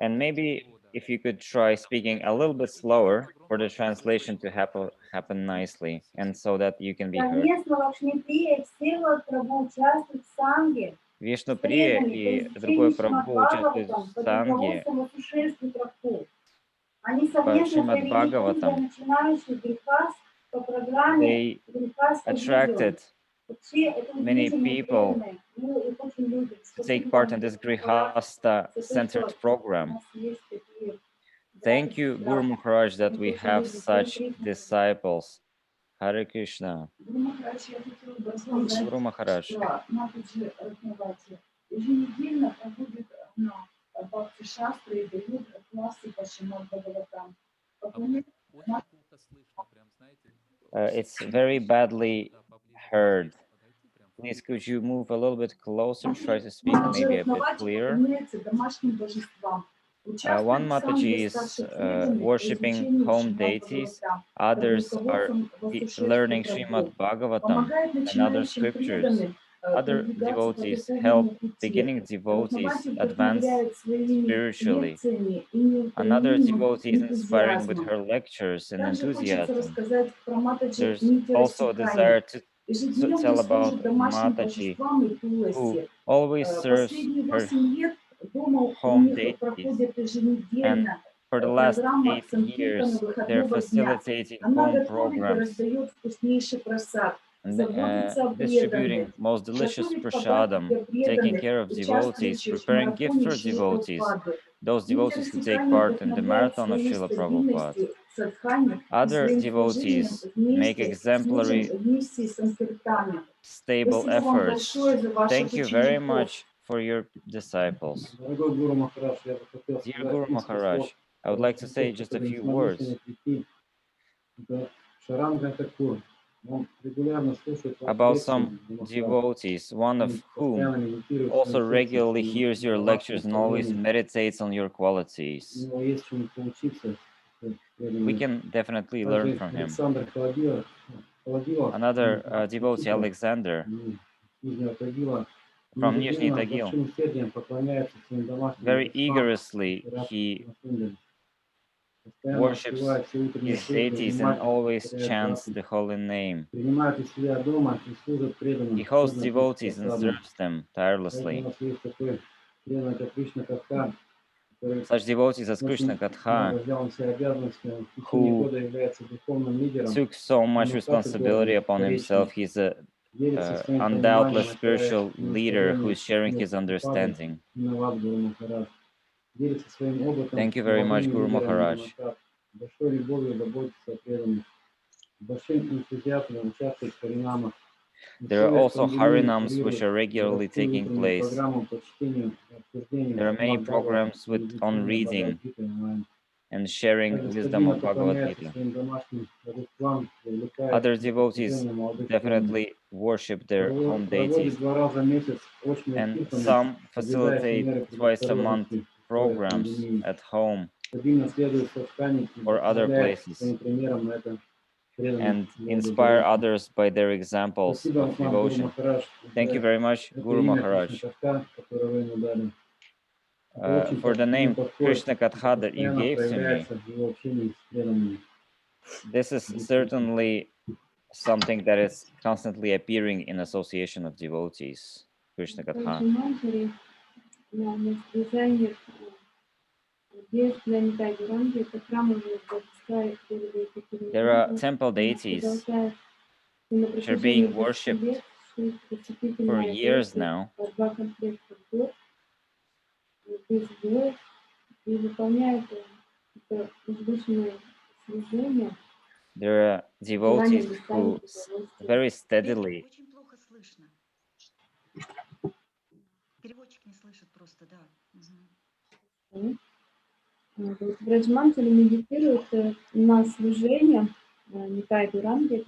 And maybe if you could try speaking a little bit slower for the translation to happen nicely and so that you can be heard. Вишну Прия и другой Прабху участвуют в санге по Шримад Бхагаватам. They attracted many people to take part in this Grihasta-centered program. Thank you, Guru Maharaj, that we have such disciples. Hare Krishna. Guru Maharaj. It's very badly heard. Please, could you move a little bit closer, try to speak maybe a bit clearer? One Mataji is worshipping home deities, others are learning Srimad Bhagavatam and other scriptures. Other devotees help beginning devotees advance spiritually. Another devotee is inspiring with her lectures and enthusiasm. There's also a desire to tell about Mataji, who always serves her home deities, and for the last 8 years they're facilitating home programs and distributing most delicious prasadam, taking care of devotees, preparing gifts for devotees, those devotees who take part in the marathon of Srila Prabhupada. Other devotees make exemplary, stable efforts. Thank you very much for your disciples. Dear Guru Maharaj, I would like to say just a few words about some devotees, one of whom also regularly hears your lectures and always meditates on your qualities. We can definitely learn from him. Another devotee, Alexander, from Nizhny Tagil. Very eagerly he worships his deities and always chants the holy name. He hosts devotees and serves them tirelessly. Such devotees as Krishna Katha, who took so much responsibility upon himself, he's a undoubtedly spiritual leader who is sharing his understanding. Thank you very much, Guru Maharaj. There are also Harinams which are regularly taking place. There are many programs on reading and sharing wisdom of Bhagavad Gita. Other devotees definitely worship their home deities, and some facilitate twice a month programs at home or other places, and inspire others by their examples of devotion. Thank you very much, Guru Maharaj. For the name Krishna Katha that you gave to me, this is certainly something that is constantly appearing in association of devotees, Krishna Katha. There are temple deities which are being worshipped for years now. There are devotees who very steadily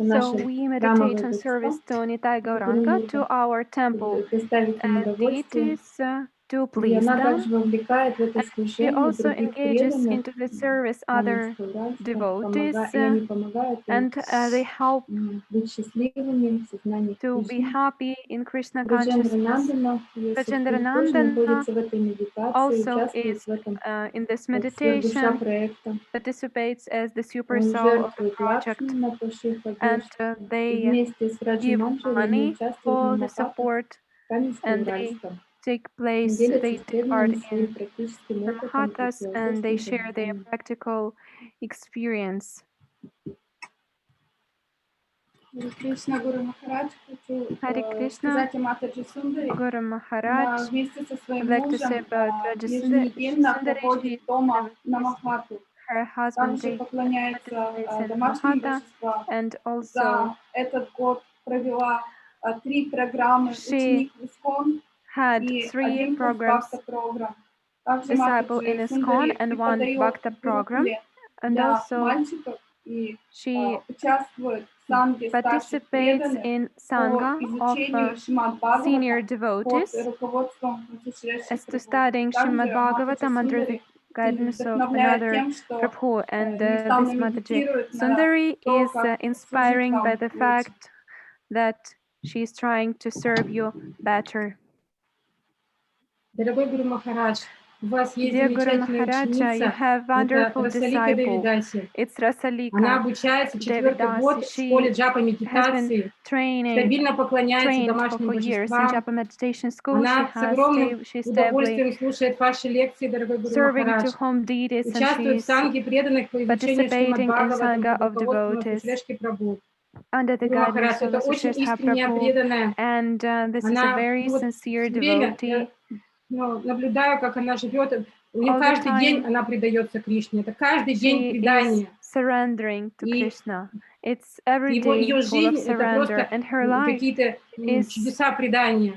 So we meditate on service to Nitai Gauranga, to our temple deities, to please them. And he also engages into the service other devotees, and they help to be happy in Krishna consciousness. Rajendranandana also is in this meditation, participates as the super soul of the project, and they give money for the support, and they take part in Brahmahatas, and they share their practical experience. Hare Krishna, Guru Maharaj. Hare Krishna, Guru Maharaj. I'd like to say about Sundari, her husband, they participates in Mahata, and also she had 3 programs, disciple in ISKCON and 1 Bhakti program, and also she participates in Sangha of senior devotees as to studying Srimad Bhagavatam under the guidance of another Prabhu, and this Mataji Sundari is inspiring by the fact that she is trying to serve you better. Dear Guru Maharaj, you have wonderful disciple. It's Rasalika, Devi Dasi. She has been trained for years in Japa meditation school. She's stably serving to home deities, and she's participating in Sangha of devotees under the guidance of Srila Prabhu, and this is a very sincere devotee. Наблюдаю, как она живет. У нее каждый день она предается Кришне. Это каждый день предание. Surrendering to Krishna. It's every day full of surrender, and her life is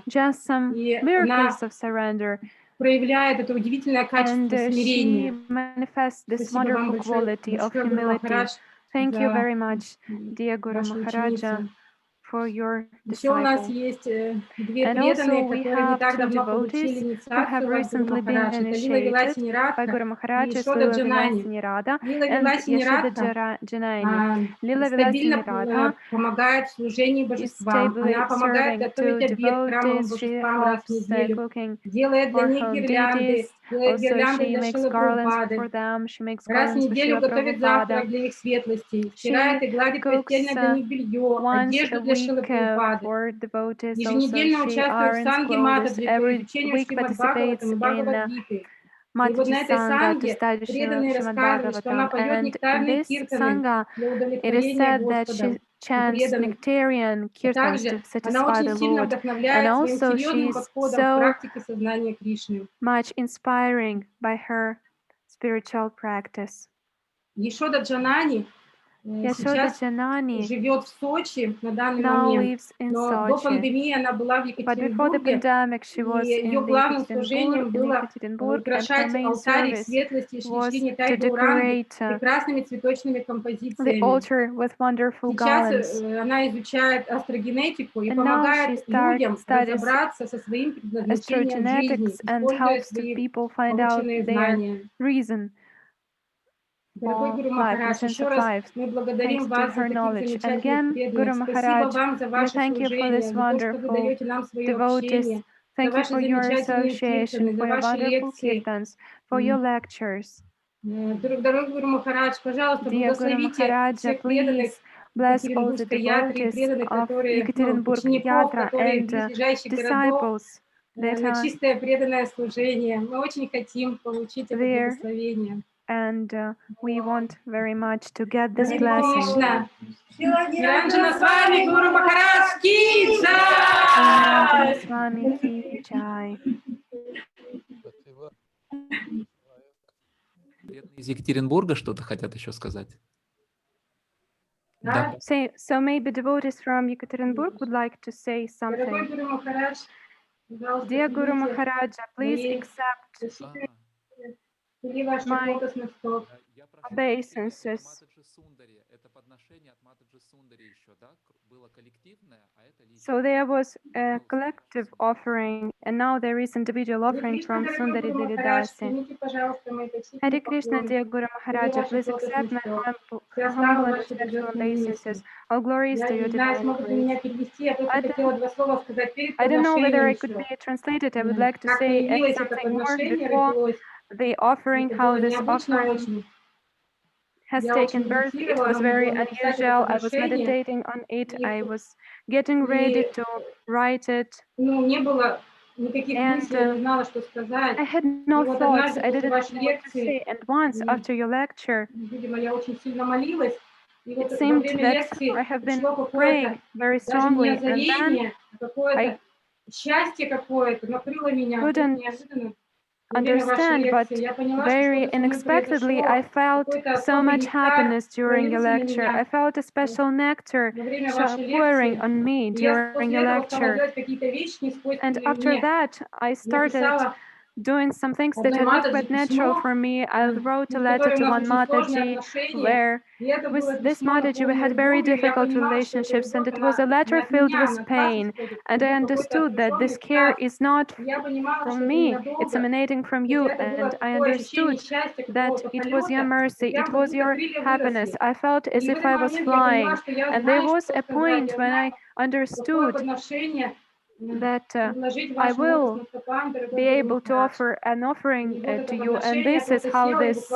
just some miracles of surrender. Проявляет это удивительное качество смирения. She manifests this wonderful quality of humility. Thank you very much, dear Guru Maharaja, for your Еще у нас disciple. есть две And преданные, also we которые не have так two давно получили devotees who have инициацию от Гуру recently been Махарадж. Это Лила Виласи initiated by Нирадха Guru и Maharaj, Ешода Lila Джанани. Vilasini Radha Лила and Виласи Yashoda Нирадха Janani. Lila Vilasini Radha стабильно помогает в служении is божествам. stably Она помогает serving готовить to обед храмовым devotees. She божествам раз в helps неделю. cooking Делает для for них home гирлянды, deities. делает Also, гирлянды she для makes Шилы garlands Прабхупады. for them. She makes Раз в garlands for неделю Srila готовит завтрак Prabhupada. для их светлостей. She Стирает и гладит постельное cooks для них белье, once одежду a для Шилы week Прабхупады. for devotees. Also, Еженедельно she участвует в irons санге Мата clothes. по Every изучению week Шримад participates Бхагаватам и in Бхагавад-гиты. И вот на Madhya этой Sangha to санге study преданные Srimad рассказывают, что она Bhagavatam. поет And in нектарные this киртаны Sangha, для it is удовлетворения said that Господа she и chants преданных. nectarian А kirtans также to она satisfy очень the сильно Lord. And вдохновляет своим also серьезным she's подходом к so практике сознания Кришны. much inspiring by her spiritual practice. Ешода Джанани Yashoda сейчас Janani живет в Сочи на данный now момент, lives in но до Sochi. пандемии она была в But before the Екатеринбурге, pandemic, she was и ее in главным служением было Ekaterinburg, and her украшать main алтарь их service светлости Шри was Шринитай to Гауранги decorate прекрасными цветочными the композициями. altar with wonderful Сейчас garlands. она изучает астрогенетику и And now she помогает людям studies разобраться со своим предназначением жизни, astrogenetics and используя helps the свои people find out полученные their знания. reason Дорогой for Гуру life, in Махарадж, sense еще of раз life, мы thanks благодарим to вас за her таких knowledge. And замечательных again, Guru преданных. Спасибо Maharaj, вам за we ваше thank you for служение, this за то, что вы wonderful даете нам свое devotees. общение, за Thank you ваши for your замечательные association, киртаны, за for your ваши wonderful лекции. kirtans, for your lectures. Дорогой Гуру Махарадж, пожалуйста, Dear Guru благословите Maharaja, всех преданных please bless all the Екатеринбургской ятры и devotees преданных, of которые, Ekaterinburg учеников, Yatra которые and близлежащих городов, disciples that на are чистое преданное служение. Мы очень хотим получить это there, благословение. and we want very much to get this Харе blessing. Кришна. Ниранджана Свами Гуру Махарадж ки Ниранджана джай! Свами ки джай. Из Екатеринбурга что-то хотят еще сказать? Да. So maybe devotees from Yekaterinburg would like to say Дорогой something. Гуру Махарадж, Dear Guru Maharaja, please accept my obeisances. So there was a collective offering, and now there is individual offering from Sundari Devi Dasi. Hare Krishna, dear Guru Maharaja, please accept my humble and respectful obeisances. All glories to your divine grace. I don't know whether I could be translated. I would like to say something more before the offering, how this offering has taken birth. It was very unusual. I was meditating on it. I was getting ready to write it. And I had no thoughts. I didn't know what to say. And once after your lecture, it seemed that I have been praying very strongly, and then I couldn't understand, but very unexpectedly I felt so much happiness during your lecture. I felt a special nectar pouring on me during your lecture. And after that, I started doing some things that are not quite natural for me. I wrote a letter to one Mataji where with this Mataji we had very difficult relationships, and it was a letter filled with pain. And I understood that this care is not from me, it's emanating from you. And I understood that it was your mercy, it was your happiness. I felt as if I was flying. And there was a point when I understood that I will be able to offer an offering to you, and this is how this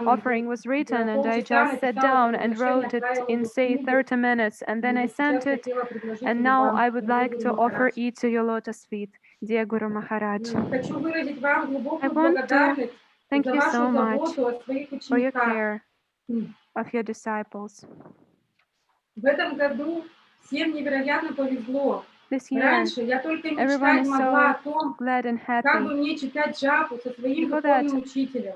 offering was written. And I just sat down and wrote it in, say, 30 minutes, and then I sent it, and now I would like to offer it to your lotus feet, dear Guru Maharaj. I want to thank you so much for your care of your disciples. This year, everyone is so glad and happy. Before that,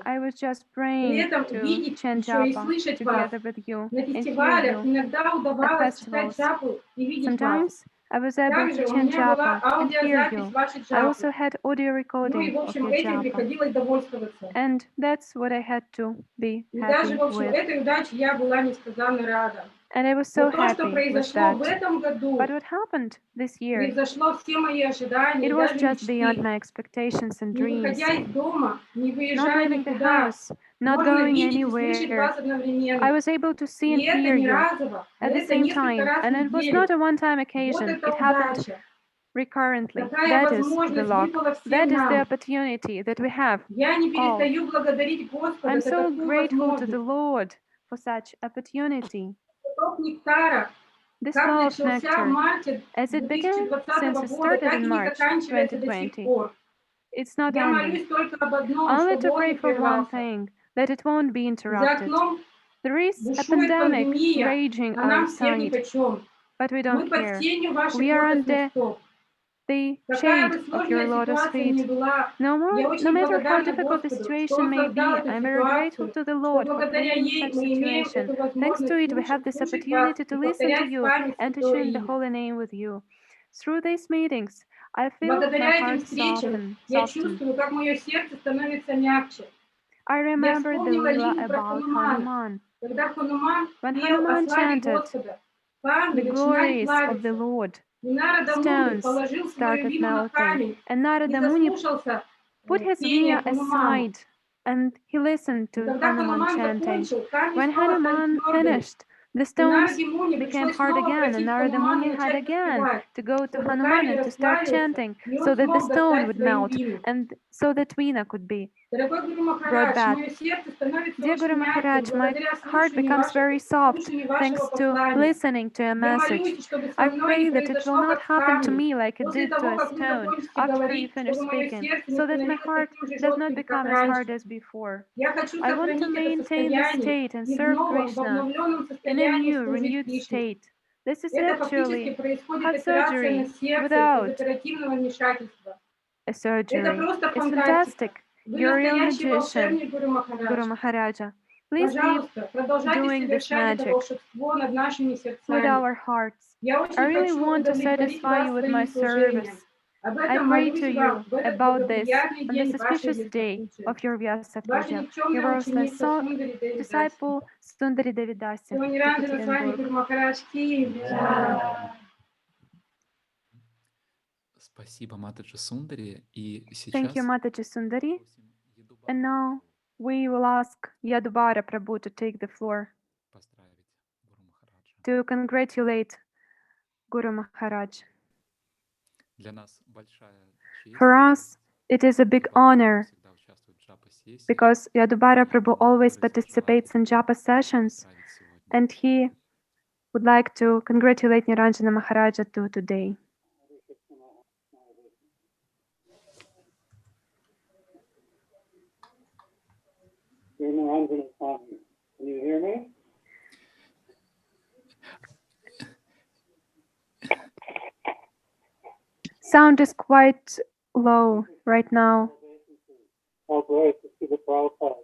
I was just praying to chant japa together with you and hear you at festivals. Sometimes I was able to chant japa and hear you. I also had audio recording of your japa. And that's what I had to be happy with. And I was so Но то, что happy with произошло в that. этом году, But what happened this year? превзошло все мои ожидания It и was даже just beyond мечты. my expectations and Не dreams. выходя из дома, не Not выезжая leaving the никуда, house, not можно going видеть и слышать anywhere. вас одновременно. I was able to see И and это hear не you разово, at the это same несколько time. раз в And it was неделю. not a one-time Вот occasion. это It happened удача. recurrently. Такая That is the возможность luck. выпала всем That is the нам. opportunity that we have Я не all. перестаю благодарить Господа I'm за so такую grateful to the возможность. Lord for such opportunity. Поток нектара, This как flow of начался в nectar, марте as it began 2020 since it года, started так in и не March заканчивается до сих 2020, пор. it's not Я ending. молюсь только об одном, Only чтобы to он pray не for one прервался. thing, that it won't be За interrupted. окном There is a бушует pandemic пандемия, raging а нам всем outside, нипочем. but we Мы don't под care. тенью ваших We are лотосных under стоп. the Какая бы shade of сложная your lotus ситуация ни feet. была, No я matter очень how благодарна difficult the Господу, что situation Он may создал be, эту I'm very grateful ситуацию, to the что Lord for благодаря creating ей such мы имеем situation. эту Thanks to возможность it, we have this слушать вас opportunity и to listen to повторять с you вами and to святое share the имя. holy name with you. Through these meetings, I feel my Благодаря этим heart встречам я soften. чувствую, как мое сердце становится мягче. I Я remember the вспомнила Lila линию про about Ханумана, Hanuman. когда Хануман When пел о Hanuman славе chanted Господа, панды the начинали glories of the плавиться. Lord, И Нарада Муни stones положил свою started вину на melting, камень and и Narada Muni заслушался put his пение veena Ханумана. aside and he listened И to когда Hanuman Хануман chanting. закончил, камни When снова стали Hanuman твердыми. finished, the И stones Нараде Муни became пришлось hard снова again, and просить Narada Ханумана Muni had начать again распевать, to go to чтобы Hanuman камень and to start расплавился, chanting и он so that the смог stone достать would свою melt вину. and so that veena could be Дорогой Гуру brought Махарадж, back. мое сердце становится Dear очень Guru мягким Maharaj, my благодаря heart becomes very soft слушанию thanks вашего to послания. listening to a Я message. молюсь, чтобы со I мной не pray that it will произошло, not как с happen to камнем. me like it После did to того, a как вы stone закончите after you говорить, finish чтобы мое speaking, сердце не so that my становилось heart таким же does not жестким, как become as hard раньше. as before. Я хочу I want to сохранить это maintain this состояние state and и в serve новом, в Krishna обновленном in a состоянии new, служить renewed Кришне. state. This is Это фактически actually происходит heart операция на surgery сердце без without оперативного вмешательства. a Это surgery. просто It's фантастика. fantastic. Вы You're a real настоящий magician, волшебник, Гуру Guru Махарадж. Maharaja. Please keep Пожалуйста, продолжайте doing this совершать это magic волшебство над нашими with сердцами. our hearts. Я I очень really хочу want to удовлетворить satisfy вас you with своим my служением. service. Об I этом pray молюсь to вам you в этот about this благоприятный on the день вашей auspicious Vyasa day Puja. of your Vyasa Ваша Puja. никчемная Your ученица Сундари Деви Даси. disciple Sundari Devidasi, Всего неранжена с вами, Екатеринбург. Гуру Махарадж Ки. Спасибо, Матаджи Сундари. И Thank you, сейчас Mataji Sundari. And now we will ask Yadubara Prabhu to take the floor to congratulate Guru Maharaj. Для нас большая честь. For us, it is a big honor because Yadubara Prabhu always participates in japa sessions, and he would like to congratulate Niranjana Maharaja too today. Can you hear me? Sound is quite low right now. How great to see the Prabhupada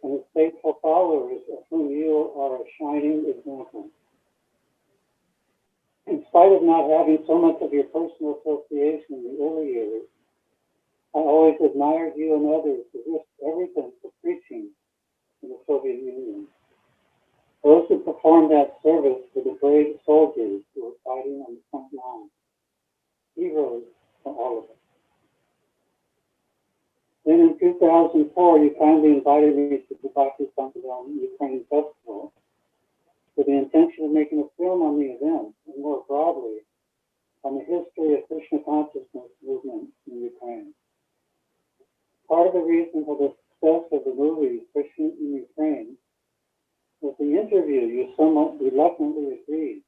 and his faithful followers of whom you are a shining example. In spite of not having so much of your personal association in the early years, I always admired you and others who risked everything for preaching in the Soviet Union. Those who performed that service were the brave soldiers who were fighting on the front line. Heroes for all of us. Then in 2004, you kindly invited me to the Bhakti Ukraine Festival with the intention of making a film on the event and more broadly on the history of Krishna consciousness movement in Ukraine. Part of the reason for the success of the movie Krishna in Ukraine was the interview you somewhat reluctantly agreed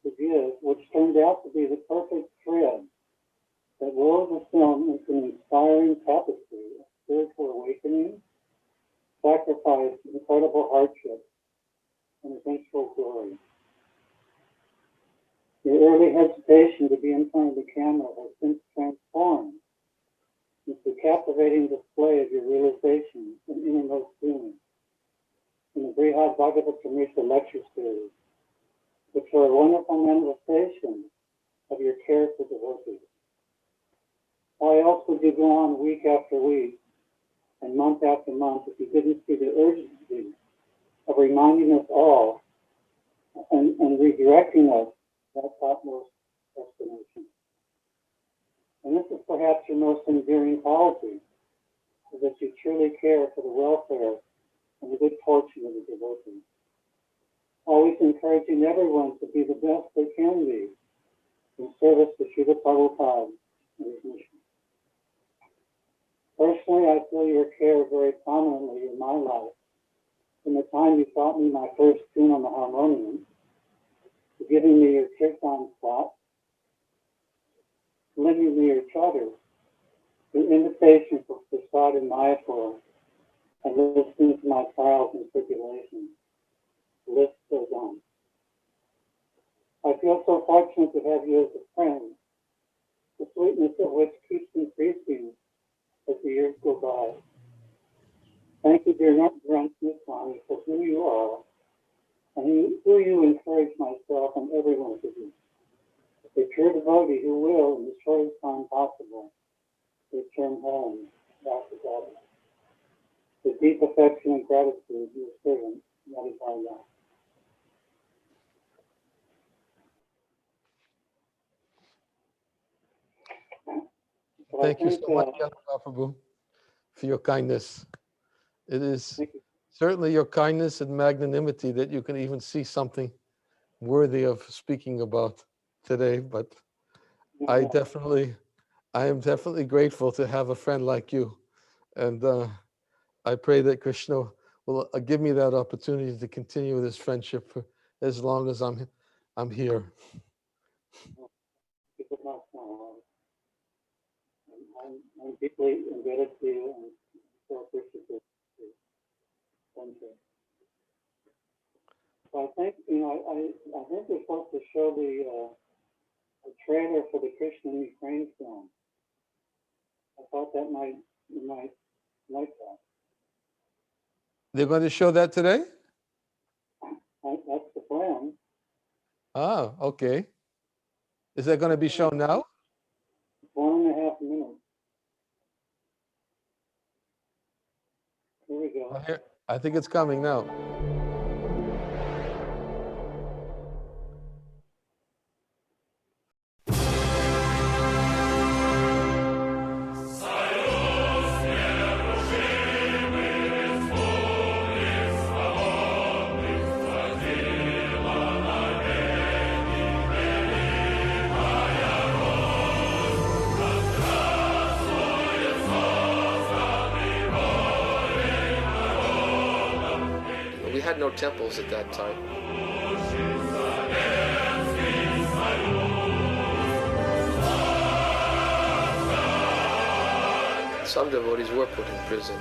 to give, which turned out to be the perfect thread that wove the film into an inspiring tapestry of spiritual awakening, sacrifice, incredible hardship, and eventual glory. Your early hesitation to be in front of the camera has since transformed into a captivating display of your realizations and innermost feelings in the Brihad Bhagavatamrita lecture series, which are a wonderful manifestation of your care for devotees. Why else would you go on week after week and month after month if you didn't see the urgency of reminding us all and redirecting us to that topmost destination. And this is perhaps your most endearing quality, is that you truly care for the welfare and the good fortune of the devotee, always encouraging everyone to be the best they can be in service to Srila Prabhupada and his mission. Personally, I feel your care very prominently in my life, from the time you taught me my first tune on the harmonium, to giving me your kirtan spot, lending me your charter, the invitation for Prasad in Mayapur, and listening to my trials and tribulations. The list goes on. I feel so fortunate to have you as a friend, the sweetness of which keeps increasing as the years go by. Thank you, dear Grant Swami, for who you are and who you encourage myself and everyone to be. A true devotee who will, in the shortest time possible, return home back to God. With deep affection and gratitude, your servant, Yadubara. Thank you so much, Yadubara Prabhu, for your kindness. It is certainly your kindness and magnanimity that you can even see something worthy of speaking about today. But I am definitely grateful to have a friend like you. And I pray that Krishna will give me that opportunity to continue this friendship for as long as I'm here. I'm deeply indebted to you and so appreciative to you. Thank you. So I think, I think we're supposed to show the trailer for the Krishna in Ukraine film. I thought that you might like that. They're going to show that today? That's the plan. Ah, okay. Is that going to be shown now? 1.5 minutes. Here we go. I think it's coming now. We had no temples at that time. Some devotees were put in prison.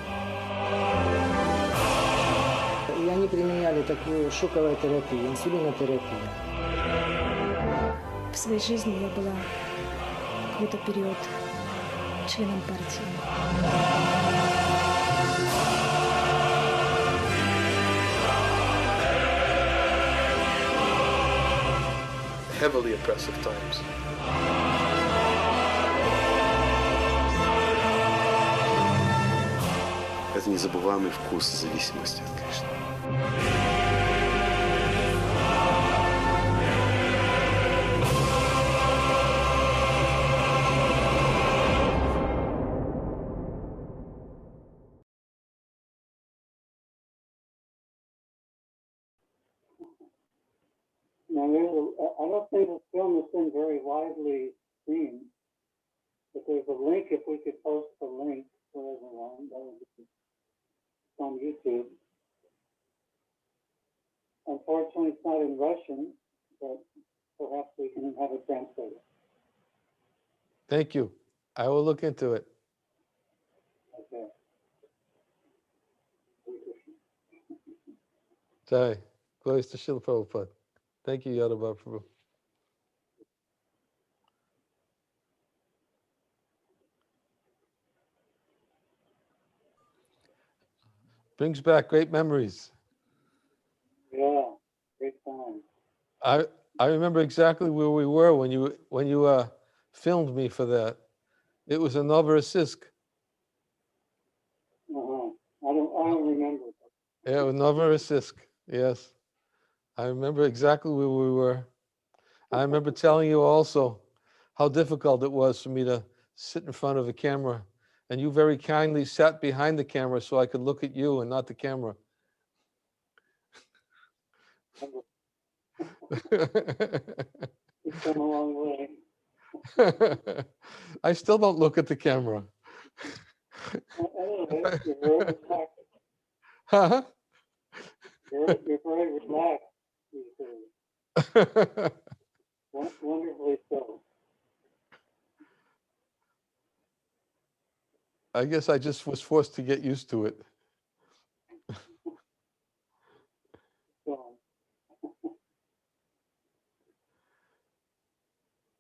И они применяли такую шоковую терапию, инсулинотерапию. В своей жизни я была какой-то период членом партии. Heavily oppressive times. Это незабываемый вкус зависимости от Кришны. Now, I don't think this film has been very widely seen, but there's a link, if we could post the link for everyone, that would be on YouTube. Unfortunately, it's not in Russian, but perhaps we can have it translated. Thank you. I will look into it. Okay. Jai. Glories to Srila Prabhupada. Thank you, Yadubara Prabhu. Brings back great memories. Yeah, great time. I remember exactly where we were when you filmed me for that. It was in Novorossiysk. I don't remember. Yeah, Novorossiysk. Yes, I remember exactly where we were. I remember telling you also how difficult it was for me to sit in front of a camera. And you very kindly sat behind the camera so I could look at you and not the camera. It's come a long way. I still don't look at the camera. Anyway, you're very relaxed. Huh? You're very relaxed these days. Wonderfully so. I guess I just was forced to get used to it.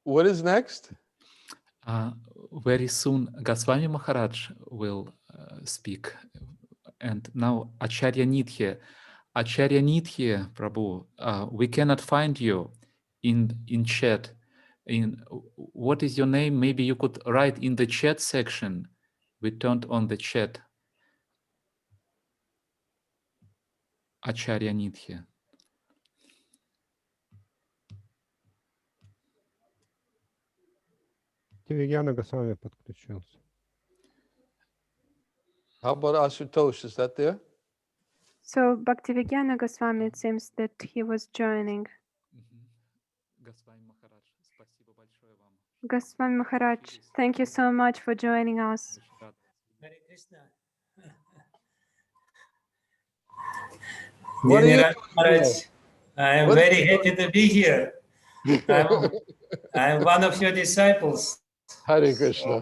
What is next? Very soon, Goswami Maharaj will speak. And now Acharya Nithya. Acharya Nithya, Prabhu, we cannot find you in chat. What is your name? Maybe you could write in the chat section. We turned on the chat. Acharya Nithya. Vijnana Goswami подключился. How about Ashutosh? Is that there? So Bhaktivinoda Goswami, it seems that he was joining. Goswami Maharaj, thank you so much for joining us. Hare Krishna. Dear Maharaj, I am very happy to be here. I'm one of your disciples. Hare Krishna.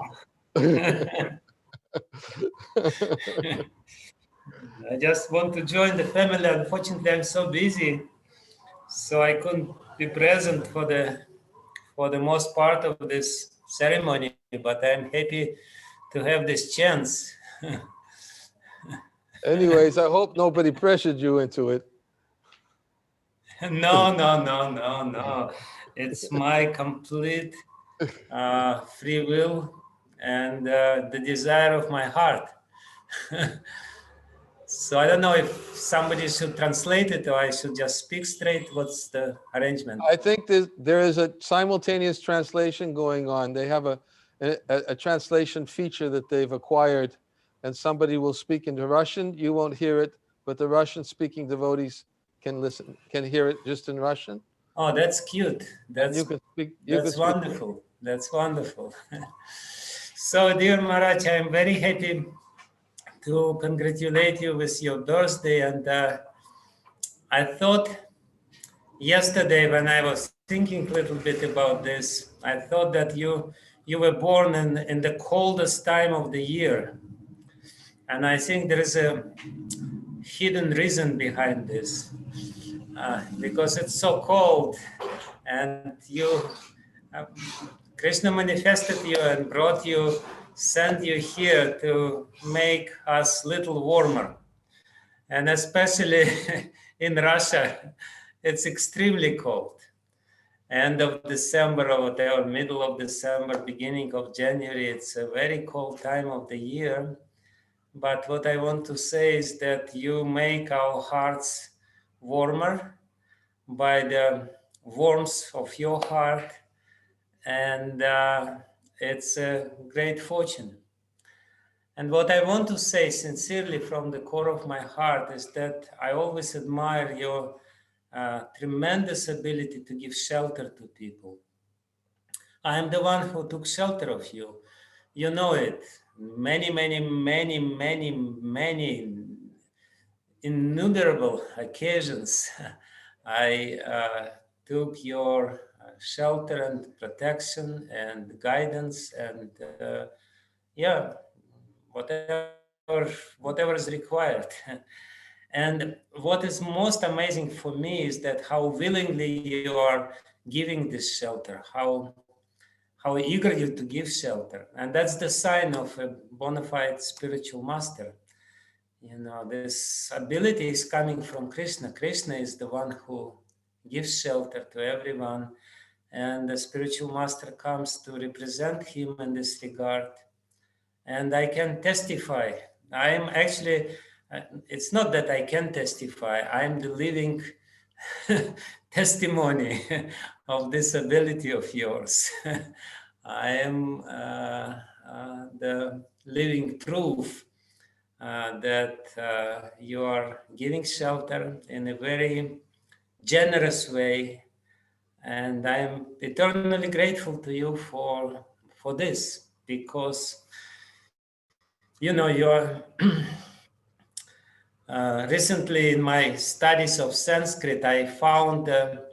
I just want to join the family. Unfortunately, I'm so busy, so I couldn't be present for the most part of this ceremony, but I'm happy to have this chance. Anyways, I hope nobody pressured you into it. No. It's my complete free will and the desire of my heart. So I don't know if somebody should translate it or I should just speak straight. What's the arrangement? I think there is a simultaneous translation going on. They have a translation feature that they've acquired, and somebody will speak into Russian. You won't hear it, but the Russian-speaking devotees can hear it just in Russian. Oh, that's cute. That's wonderful. That's wonderful. So, dear Maharaj, I am very happy to congratulate you with your birthday. And I thought yesterday when I was thinking a little bit about this, I thought that you were born in the coldest time of the year. And I think there is a hidden reason behind this. Because it's so cold, and Krishna manifested you and sent you here to make us a little warmer. And especially in Russia, it's extremely cold. End of December or whatever, middle of December, beginning of January, it's a very cold time of the year. But what I want to say is that you make our hearts warmer by the warmth of your heart, and it's a great fortune. And what I want to say sincerely from the core of my heart is that I always admire your tremendous ability to give shelter to people. I am the one who took shelter of you. You know it. Many innumerable occasions I took your shelter and protection and guidance and whatever is required. And what is most amazing for me is that how willingly you are giving this shelter, how eager you to give shelter. And that's the sign of a bona fide spiritual master. You know, this ability is coming from Krishna. Krishna is the one who gives shelter to everyone, and the spiritual master comes to represent him in this regard. And I can testify. I am actually, it's not that I can testify, I'm the living testimony of this ability of yours. I am the living proof that you are giving shelter in a very generous way, and I am eternally grateful to you for this, because you know you're recently in my studies of Sanskrit, I found the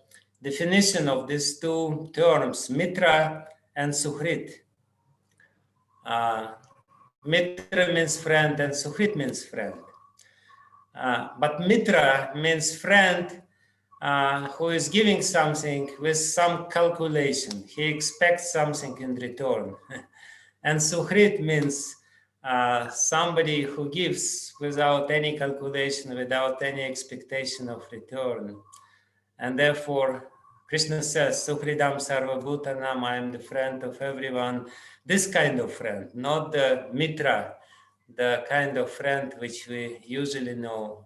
definition of these two terms, mitra and suhrit. Mitra means friend and suhrit means friend. But mitra means friend who is giving something with some calculation. He expects something in return. And suhrit means somebody who gives without any calculation, without any expectation of return. And therefore, Krishna says, Suhridam Sarva Bhutanam, I am the friend of everyone. This kind of friend, not the mitra, the kind of friend which we usually know.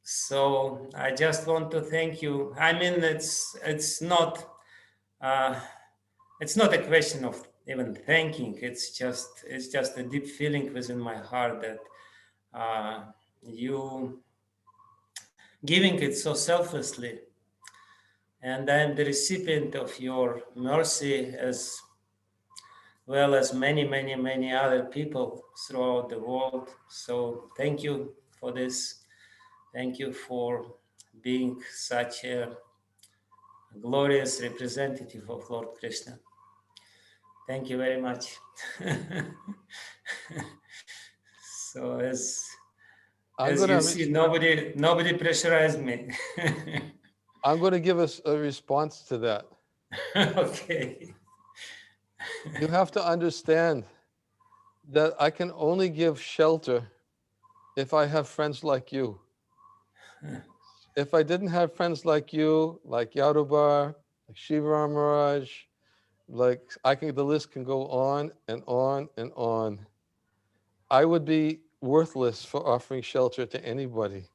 So I just want to thank you. I mean, it's not a question of even thanking. It's just a deep feeling within my heart that you giving it so selflessly, and I am the recipient of your mercy as well as many, many, many other people throughout the world. So thank you for this. Thank you for being such a glorious representative of Lord Krishna. Thank you very much. So as you see, nobody pressurized me. I'm going to give us a response to that. Okay. You have to understand that I can only give shelter if I have friends like you. If I didn't have friends like you, like Yadubara, like Shiva Maharaj, like the list can go on and on and on. I would be worthless for offering shelter to anybody.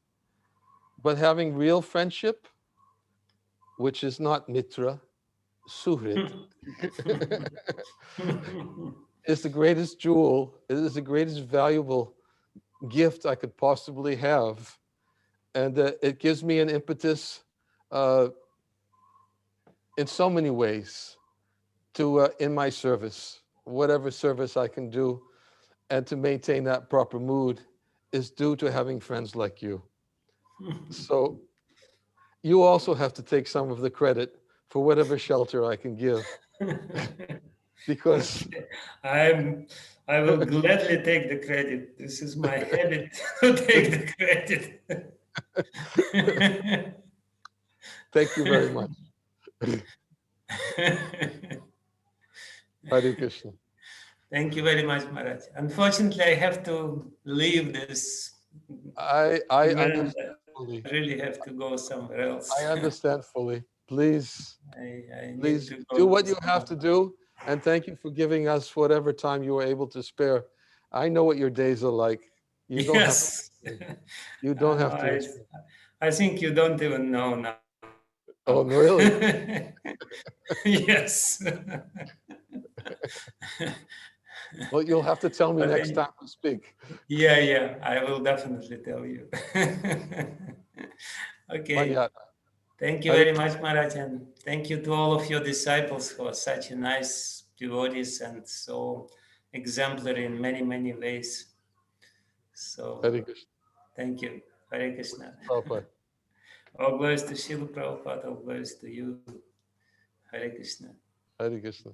But having real friendship, which is not mitra, suhrit, is the greatest jewel. It is the greatest valuable gift I could possibly have. And it gives me an impetus in so many ways to in my service, whatever service I can do, and to maintain that proper mood is due to having friends like you. So you also have to take some of the credit for whatever shelter I can give. Because I will gladly take the credit. This is my habit to take the credit. Thank you very much. Hare Krishna. Thank you very much, Maharaj. Unfortunately, I have to leave this. I understand fully. I really have to go somewhere else. I understand fully. Please, I please need to go do what you have to do. And thank you for giving us whatever time you were able to spare. I know what your days are like. You don't Yes. have to. You don't have to. I think you don't even know now. Oh, really? Yes. Well, you'll have to tell me next time we speak. Yeah, I will definitely tell you. Okay. Manyata. Thank you very much, Maharaj, and thank you to all of your disciples who are such a nice devotees and so exemplary in many, many ways. So, thank you. Hare Krishna. All glories to Srila Prabhupada, all glories to you. Hare Krishna. Hare Krishna.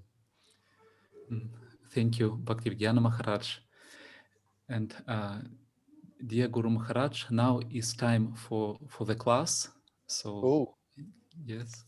Thank you, Bhakti Vijnana Maharaj. And dear Guru Maharaj, now is time for the class. So, yes.